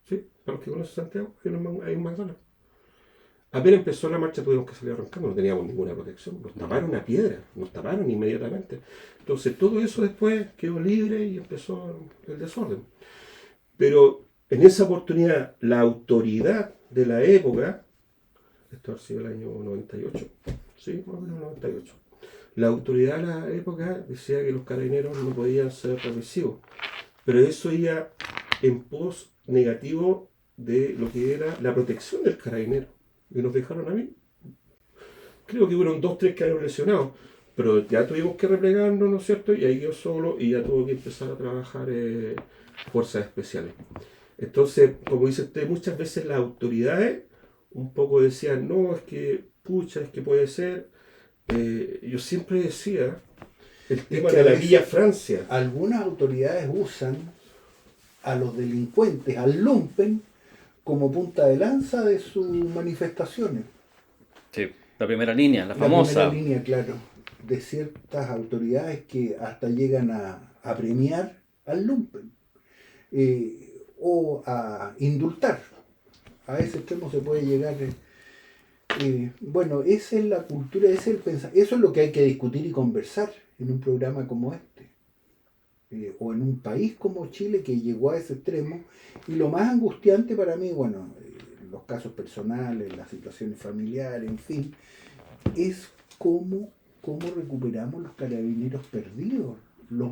¿sí? Para los que conocen Santiago, hay un McDonald's. Apenas empezó la marcha tuvimos que salir arrancando, no teníamos ninguna protección, nos taparon a piedra, nos taparon inmediatamente. Entonces todo eso después quedó libre y empezó el desorden. Pero en esa oportunidad la autoridad de la época, esto ha sido el año 98, sí, más o menos 98, la autoridad de la época decía que los carabineros no podían ser represivos, pero eso iba en pos negativo de lo que era la protección del carabinero. Y nos dejaron a mí. Creo que hubieron 2, 3 que habían lesionado, pero ya tuvimos que replegarnos, ¿no es cierto? Y ahí quedó solo y ya tuvo que empezar a trabajar fuerzas especiales. Entonces, como dice usted, muchas veces las autoridades un poco decían, no, es que, pucha, es que puede ser. Yo siempre decía, el tema de la Villa Francia. Algunas autoridades usan a los delincuentes, al lumpen, como punta de lanza de sus manifestaciones. Sí, la primera línea, la famosa. La primera línea, claro, de ciertas autoridades que hasta llegan a premiar al lumpen o a indultar. A ese extremo se puede llegar. Bueno, esa es la cultura, ese es el pensamiento. Eso es lo que hay que discutir y conversar en un programa como este. O en un país como Chile que llegó a ese extremo. Y lo más angustiante para mí, bueno, los casos personales, las situaciones familiares, en fin, es cómo recuperamos los carabineros perdidos. Los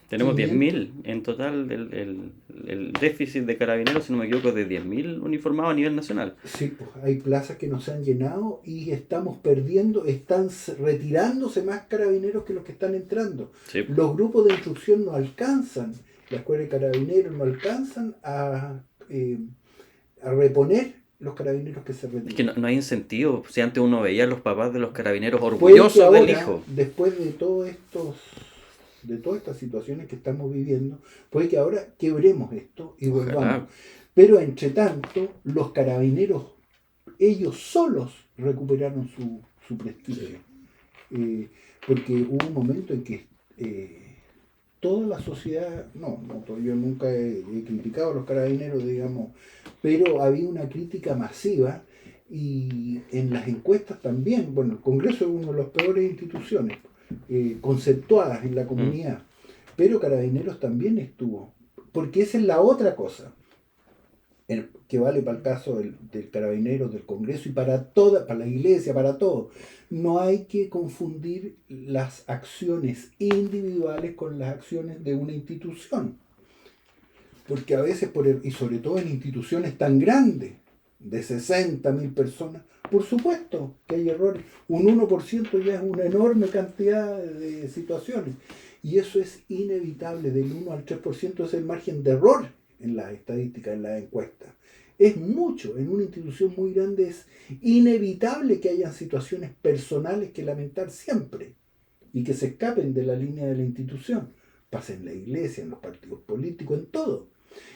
Tenemos 10.000 en total, el déficit de carabineros, si no me equivoco, es de 10.000 uniformados a nivel nacional. Sí, pues hay plazas que no se han llenado y estamos perdiendo, están retirándose más carabineros que los que están entrando. Sí. Los grupos de instrucción no alcanzan, la escuela de carabineros no alcanzan a reponer los carabineros que se retiran. Es que no hay incentivo. Si antes uno veía a los papás de los carabineros orgullosos ahora, del hijo. Después de todas estas situaciones que estamos viviendo, puede que ahora quebremos esto y volvamos. Ojalá. Pero entre tanto, los carabineros, ellos solos recuperaron su prestigio. Porque hubo un momento en que toda la sociedad, yo nunca he criticado a los carabineros, digamos, pero había una crítica masiva y en las encuestas también. Bueno, el Congreso es una de las peores instituciones conceptuadas en la comunidad, pero Carabineros también estuvo, porque esa es la otra cosa que vale para el caso del Carabineros, del Congreso y para la Iglesia, para todo. No hay que confundir las acciones individuales con las acciones de una institución, porque a veces, y sobre todo en instituciones tan grandes, de 60.000 personas, por supuesto que hay errores. Un 1% ya es una enorme cantidad de situaciones. Y eso es inevitable. Del 1 al 3% es el margen de error en las estadísticas, en las encuestas. Es mucho. En una institución muy grande es inevitable que haya situaciones personales que lamentar siempre y que se escapen de la línea de la institución. Pasa en la iglesia, en los partidos políticos, en todo.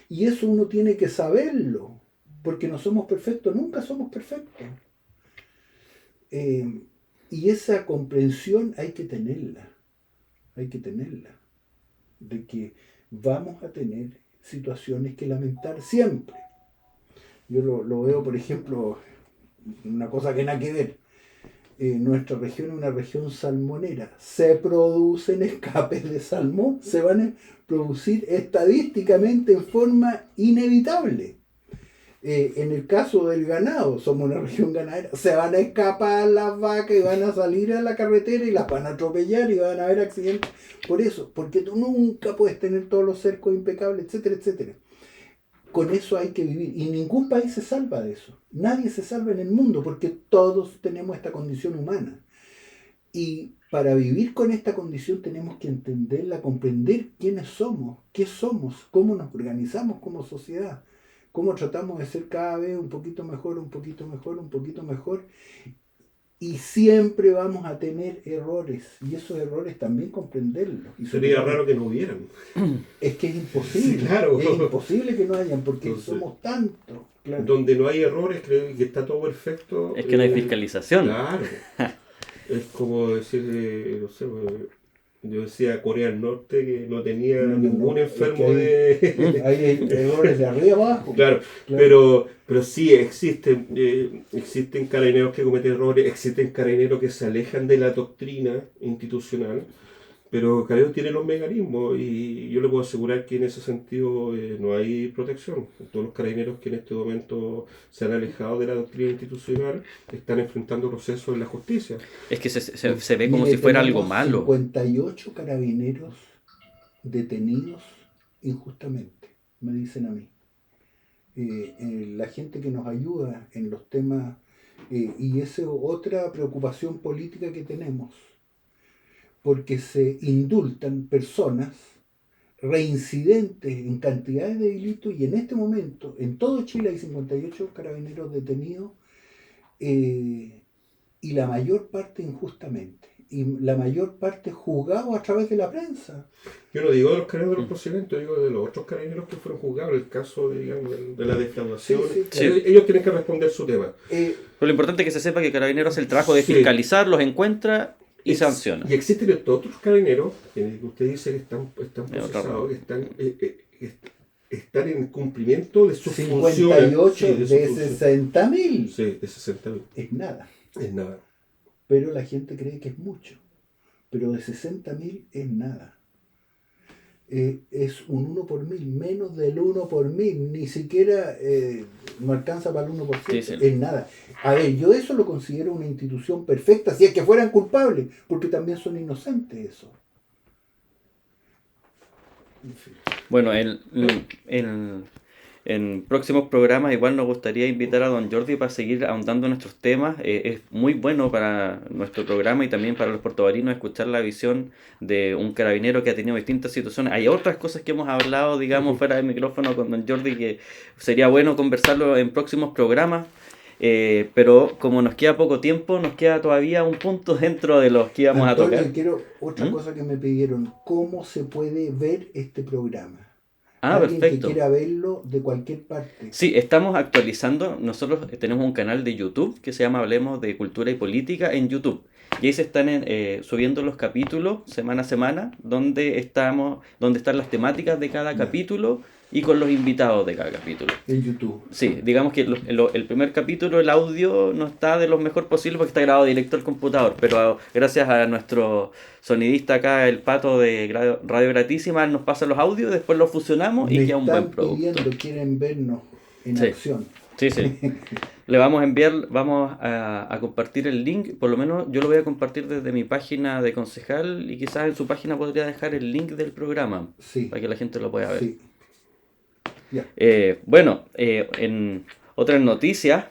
Y eso uno tiene que saberlo. Porque no somos perfectos, nunca somos perfectos. Y esa comprensión hay que tenerla, de que vamos a tener situaciones que lamentar siempre. Yo lo veo, por ejemplo, una cosa que nada que ver. Nuestra región es una región salmonera. Se producen escapes de salmón, se van a producir estadísticamente en forma inevitable. En el caso del ganado, somos una región ganadera, se van a escapar las vacas y van a salir a la carretera y las van a atropellar y van a haber accidentes. Por eso, porque tú nunca puedes tener todos los cercos impecables, etcétera, etcétera. Con eso hay que vivir. Y ningún país se salva de eso. Nadie se salva en el mundo porque todos tenemos esta condición humana. Y para vivir con esta condición tenemos que entenderla, comprender quiénes somos, qué somos, cómo nos organizamos como sociedad, cómo tratamos de ser cada vez un poquito mejor, un poquito mejor, un poquito mejor. Y siempre vamos a tener errores, y esos errores también comprenderlos. Y sería raro que no hubieran. Es que es imposible, Sí, claro. es imposible que no hayan, porque Entonces, somos tantos. Claro. Donde no hay errores, creo que está todo perfecto. Es que no hay fiscalización. Claro. Es como decir, no sé, yo decía Corea del Norte que no tenía ningún enfermo de... Hay errores de arriba abajo. Claro, Claro. pero sí existen carabineros que cometen errores, existen carabineros que se alejan de la doctrina institucional, pero Carabineros tiene los mecanismos y yo le puedo asegurar que en ese sentido no hay protección. Todos los carabineros que en este momento se han alejado de la doctrina institucional están enfrentando procesos en la justicia. Es que se ve como Mire, si fuera algo tenemos malo. 58 carabineros detenidos injustamente, me dicen a mí. La gente que nos ayuda en los temas, y esa es otra preocupación política que tenemos, porque se indultan personas reincidentes en cantidades de delitos y en este momento en todo Chile hay 58 carabineros detenidos, y la mayor parte injustamente y la mayor parte juzgados a través de la prensa. Yo no digo de los carabineros de los procedimientos, digo de los otros carabineros que fueron juzgados en el caso de la defraudación. Sí, claro. Ellos tienen que responder su tema. Pero lo importante es que se sepa que Carabineros hace el trabajo de Sí. fiscalizar, los encuentra y sanciona. Y existen estos otros carabineros que usted dice que están otra procesados, que están en cumplimiento de sus 58 funciones. de 60.000 Sí, de 60.000. es nada, Es nada. pero la gente cree que es mucho, pero de 60.000 es nada. Es un 1 por 1000, menos del 1 por 1000, ni siquiera no alcanza para el 1%, Sí, sí. es nada. A ver, yo eso lo considero una institución perfecta, si es que fueran culpables, porque también son inocentes eso. En fin. Bueno, en próximos programas igual nos gustaría invitar a don Jordi para seguir ahondando en nuestros temas. Es muy bueno para nuestro programa y también para los puertovarinos escuchar la visión de un carabinero que ha tenido distintas situaciones. Hay otras cosas que hemos hablado, digamos, fuera del micrófono con don Jordi que sería bueno conversarlo en próximos programas. Pero como nos queda poco tiempo, nos queda todavía un punto dentro de los que íbamos Antonio, a tocar. quiero otra cosa que me pidieron, ¿cómo se puede ver este programa? Ah, Alguien perfecto. que quiera verlo de cualquier parte. Sí, estamos actualizando. Nosotros tenemos un canal de YouTube que se llama Hablemos de Cultura y Política en YouTube. Y ahí se están subiendo los capítulos semana a semana, donde están las temáticas de cada capítulo y con los invitados de cada capítulo. En YouTube. Sí, digamos que el primer capítulo, el audio no está de lo mejor posible porque está grabado directo al computador, pero gracias a nuestro sonidista acá, el Pato de Radio Gratísima, él nos pasa los audios, después los fusionamos y Me queda un buen están producto. pidiendo, quieren vernos en Sí. acción. Sí, sí. Le vamos a enviar, vamos a compartir el link, por lo menos yo lo voy a compartir desde mi página de concejal y quizás en su página podría dejar el link del programa Sí. para que la gente lo pueda ver. Sí. Ya. En otras noticias,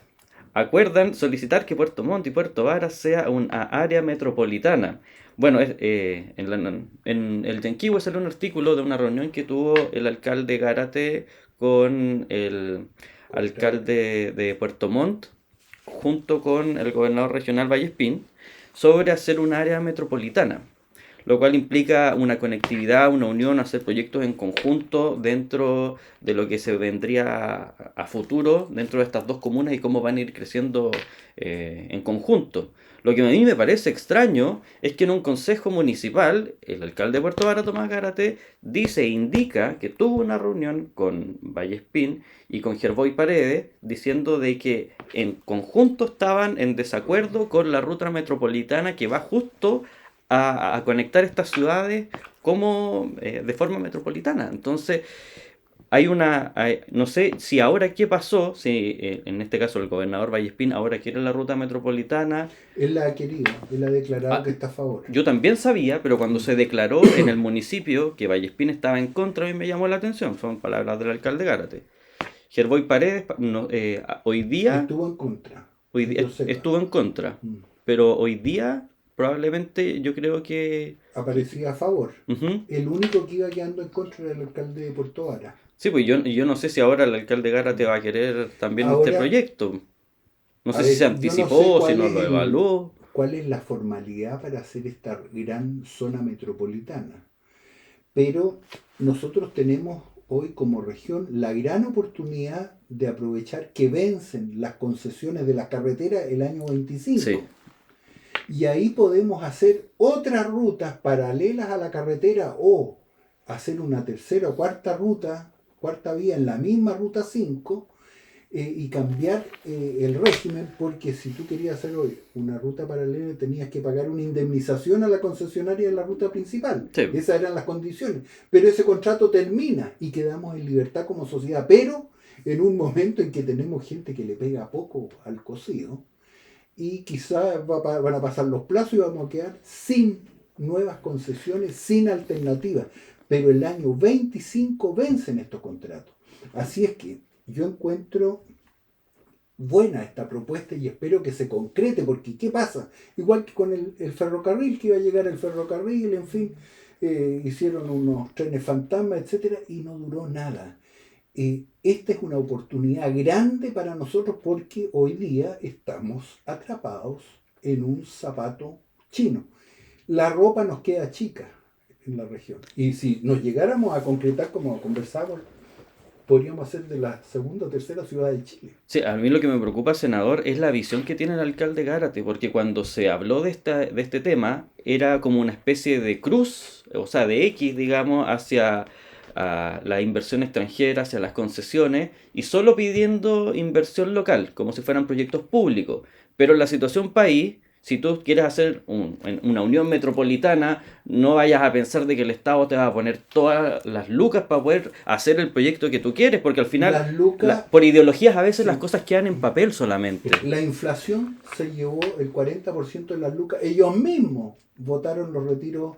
acuerdan solicitar que Puerto Montt y Puerto Varas sea una área metropolitana. Bueno, en el Yanquihue salió un artículo de una reunión que tuvo el alcalde Gárate con el alcalde de Puerto Montt, junto con el gobernador regional Vallespín, sobre hacer un área metropolitana, lo cual implica una conectividad, una unión, hacer proyectos en conjunto dentro de lo que se vendría a futuro dentro de estas dos comunas y cómo van a ir creciendo en conjunto. Lo que a mí me parece extraño es que en un consejo municipal, el alcalde de Puerto Varas, Tomás Gárate, indica que tuvo una reunión con Vallespín y con Gerboy Paredes, diciendo de que en conjunto estaban en desacuerdo con la ruta metropolitana que va justo a conectar estas ciudades como de forma metropolitana. Entonces, no sé si ahora qué pasó, si en este caso el gobernador Vallespín ahora quiere la ruta metropolitana. Él la ha querido, él ha declarado Ah, que está a favor. Yo también sabía, pero cuando se declaró en el municipio que Vallespín estaba en contra, a mí me llamó la atención, son palabras del alcalde Gárate. Gerboy Paredes hoy día, Estuvo en contra, hoy que día yo sepa. estuvo en contra, Mm. pero hoy día probablemente yo creo que... Aparecía a favor. Ujú. El único que iba quedando en contra era el alcalde de Puerto Vara. Sí, pues yo no sé si ahora el alcalde Gárate va a querer también este Ahora, proyecto. No a sé si ver, se yo no sé anticipó, si cuál no es lo evaluó. cuál es la formalidad para hacer esta gran zona metropolitana. Pero nosotros tenemos hoy como región la gran oportunidad de aprovechar que vencen las concesiones de las carreteras el año 25. Sí. Y ahí podemos hacer otras rutas paralelas a la carretera o hacer una tercera o cuarta vía en la misma ruta 5 y cambiar el régimen, porque si tú querías hacer hoy una ruta paralela tenías que pagar una indemnización a la concesionaria de la ruta principal. Sí. Esas eran las condiciones. Pero ese contrato termina y quedamos en libertad como sociedad, pero en un momento en que tenemos gente que le pega poco al cocido y quizás van a pasar los plazos y vamos a quedar sin nuevas concesiones, sin alternativas. Pero el año 25 vencen estos contratos. Así es que yo encuentro buena esta propuesta y espero que se concrete, porque ¿qué pasa? Igual que con el ferrocarril, que iba a llegar el ferrocarril, en fin, hicieron unos trenes fantasma, etcétera, y no duró nada. Esta es una oportunidad grande para nosotros porque hoy día estamos atrapados en un zapato chino. La ropa nos queda chica en la región. Y si nos llegáramos a concretar como conversamos, podríamos ser de la segunda o tercera ciudad de Chile. Sí, a mí lo que me preocupa, senador, es la visión que tiene el alcalde Gárate, porque cuando se habló de este tema, era como una especie de cruz, o sea, de X, digamos, hacia la inversión extranjera, hacia las concesiones, y solo pidiendo inversión local, como si fueran proyectos públicos. Pero en la situación país, si tú quieres hacer una unión metropolitana, no vayas a pensar de que el Estado te va a poner todas las lucas para poder hacer el proyecto que tú quieres, porque al final, Las lucas, por ideologías a veces sí, las cosas quedan en papel solamente. la inflación se llevó el 40% de las lucas. Ellos mismos votaron los retiros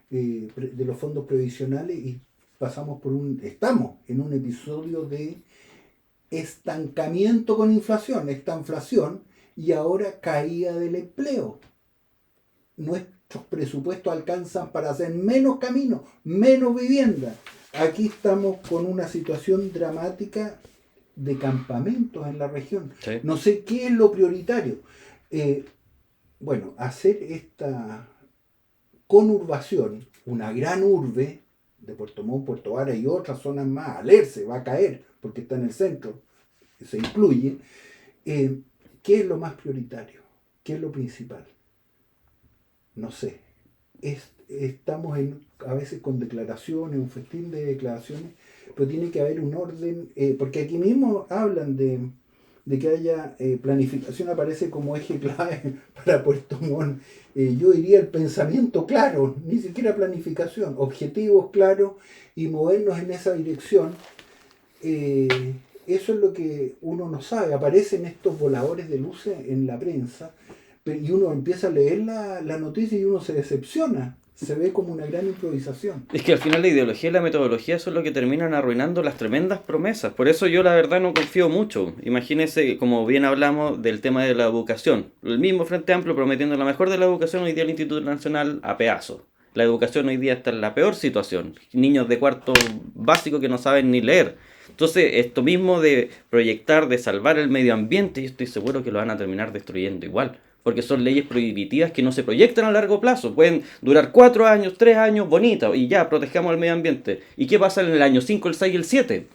de los fondos previsionales y estamos en un episodio de estancamiento con inflación, esta inflación y ahora caída del empleo. Nuestros presupuestos alcanzan para hacer menos caminos, menos vivienda. Aquí estamos con una situación dramática de campamentos en la región. Sí. No sé qué es lo prioritario. Bueno, hacer esta conurbación, una gran urbe de Puerto Montt, Puerto Vara y otras zonas más, Alerce va a caer porque está en el centro, se incluye. ¿Qué es lo más prioritario? ¿Qué es lo principal? No sé. Estamos a veces con declaraciones, un festín de declaraciones, pero tiene que haber un orden, porque aquí mismo hablan de que haya planificación, aparece como eje clave para Puerto Montt. Yo diría el pensamiento claro, ni siquiera planificación, objetivos claros y movernos en esa dirección. Eso es lo que uno no sabe. Aparecen estos voladores de luces en la prensa y uno empieza a leer la noticia y uno se decepciona. Se ve como una gran improvisación. Es que al final la ideología y la metodología son lo que terminan arruinando las tremendas promesas. Por eso yo la verdad no confío mucho. Imagínense, como bien hablamos del tema de la educación. El mismo Frente Amplio prometiendo la mejor de la educación, hoy día el Instituto Nacional a pedazos. La educación hoy día está en la peor situación. Niños de cuarto básico que no saben ni leer. Entonces, esto mismo de proyectar, de salvar el medio ambiente, yo estoy seguro que lo van a terminar destruyendo igual. Porque son leyes prohibitivas que no se proyectan a largo plazo. Pueden durar 4 años, 3 años, bonitas, y ya, protejamos el medio ambiente. ¿Y qué pasa en el año 5, el 6 y el 7?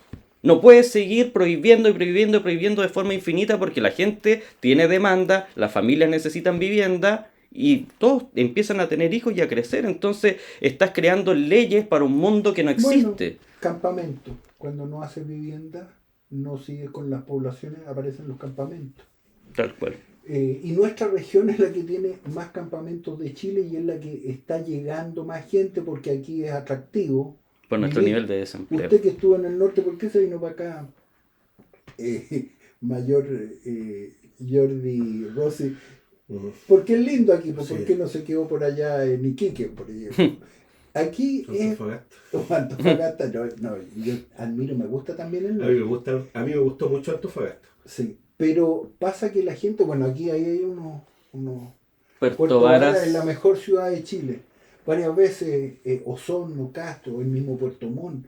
No puedes seguir prohibiendo y prohibiendo y prohibiendo de forma infinita porque la gente tiene demanda, las familias necesitan vivienda y todos empiezan a tener hijos y a crecer. Entonces estás creando leyes para un mundo que no existe. Bueno, campamento. Cuando no haces vivienda, no sigues con las poblaciones, aparecen los campamentos. Tal cual. Y nuestra región es la que tiene más campamentos de Chile y es la que está llegando más gente porque aquí es atractivo por nuestro Miguel, nivel de desempleo. usted que estuvo en el norte, ¿por qué se vino para acá? Mayor Jordi Rossi. Porque es lindo aquí, pues, Sí. ¿por qué no se quedó por allá en Iquique, por ejemplo? Aquí es Antofagasta. Antofagasta, no, yo admiro, me gusta también el norte. A mí me gustó mucho Antofagasta. Sí, pero pasa que la gente, bueno, aquí hay unos Puerto Varas Varas. es la mejor ciudad de Chile. Varias veces Osorno, Castro, el mismo Puerto Montt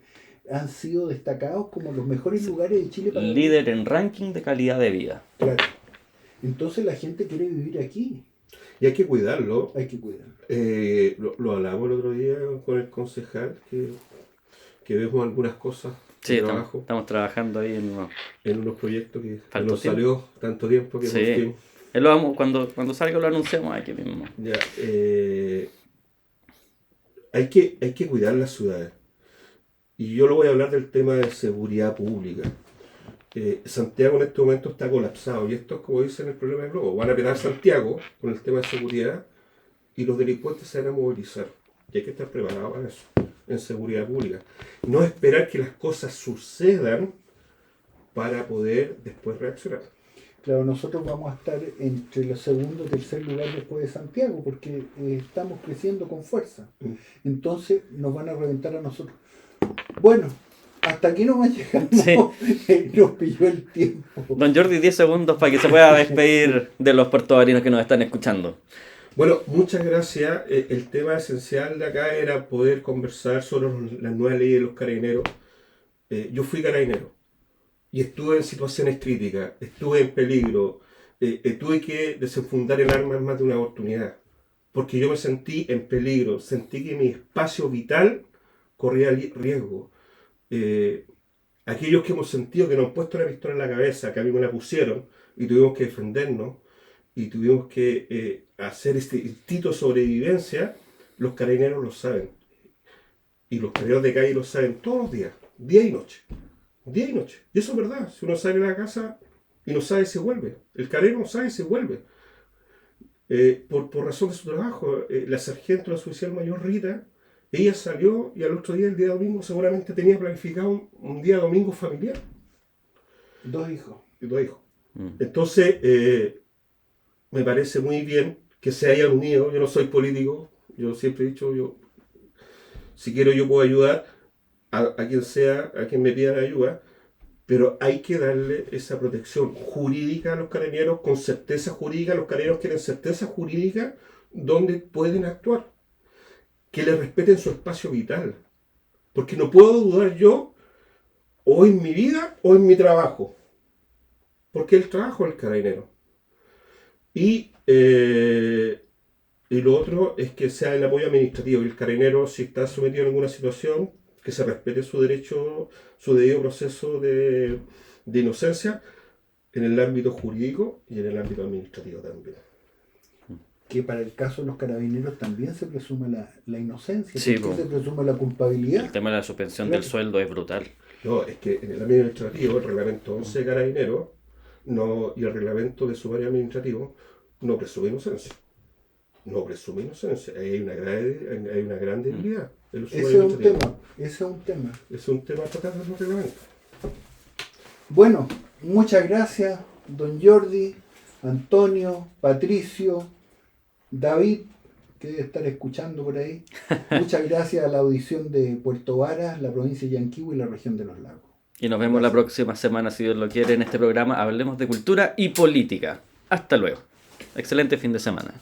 han sido destacados como los mejores lugares de Chile para Líder en ranking de calidad de vida. Claro. Entonces la gente quiere vivir aquí. Y hay que cuidarlo. Hay que cuidarlo. Lo hablamos el otro día con el concejal, que vemos algunas cosas Sí, de trabajo estamos trabajando ahí en unos proyectos que Faltó nos tiempo. salió tanto tiempo que Sí. por fin. Cuando salga lo anunciamos aquí mismo. Ya, hay que cuidar las ciudades. Y yo lo voy a hablar del tema de seguridad pública. Santiago en este momento está colapsado y esto es como dicen el problema del globo. Van a pegar Santiago con el tema de seguridad y los delincuentes se van a movilizar. Y hay que estar preparados para eso, en seguridad pública. No esperar que las cosas sucedan para poder después reaccionar. Claro, nosotros vamos a estar entre el segundo y tercer lugar después de Santiago porque estamos creciendo con fuerza. Entonces nos van a reventar a nosotros. Bueno, hasta aquí nomás llegamos. Sí. Nos pilló el tiempo. Don Jordi, 10 segundos para que se pueda despedir de los puertovarinos que nos están escuchando. Bueno, muchas gracias. El tema esencial de acá era poder conversar sobre las nuevas leyes de los carabineros. Yo fui carabinero y estuve en situaciones críticas, estuve en peligro, tuve que desenfundar el arma en más de una oportunidad, porque yo me sentí en peligro, sentí que mi espacio vital corría riesgo. Aquellos que hemos sentido que nos han puesto una pistola en la cabeza, que a mí me la pusieron y tuvimos que defendernos y tuvimos que hacer este instinto de sobrevivencia, los carabineros lo saben. Y los carabineros de calle lo saben todos los días, día y noche. Día y noche. Y eso es verdad. Si uno sale de la casa y no sabe, se vuelve. El carabinero no sabe, se vuelve. Por razón de su trabajo, la sargento, la oficial mayor Rita, ella salió y al otro día, el día domingo, seguramente tenía planificado un día domingo familiar. 2 hijos. Y 2 hijos. Entonces, me parece muy bien que se hayan unido. Yo no soy político. Yo siempre he dicho, si quiero yo puedo ayudar a quien sea, a quien me pida ayuda, pero hay que darle esa protección jurídica a los carabineros, con certeza jurídica. Los carabineros quieren certeza jurídica donde pueden actuar, que les respeten su espacio vital, porque no puedo dudar yo o en mi vida o en mi trabajo, porque el trabajo es el carabinero. Y lo otro es que sea el apoyo administrativo. El carabinero, si está sometido a alguna situación, que se respete su derecho, su debido proceso de inocencia en el ámbito jurídico y en el ámbito administrativo también. Que para el caso de los carabineros también se presume la inocencia. Sí, ¿Por qué se presume la culpabilidad? El tema de la suspensión del sueldo es brutal. No, es que en el ámbito administrativo, el reglamento 11 de carabineros y el reglamento de sumario administrativo no presume inocencia. No presume inocencia. Hay una gran debilidad. Ese es un tema. Es un tema a tratar de los reglamentos. Bueno, muchas gracias, don Jordi, Antonio, Patricio, David, que debe estar escuchando por ahí. Muchas gracias a la audición de Puerto Varas, la provincia de Yanquihue y la región de los lagos. Y nos vemos la próxima semana, si Dios lo quiere, en este programa Hablemos de Cultura y Política. Hasta luego. Excelente fin de semana.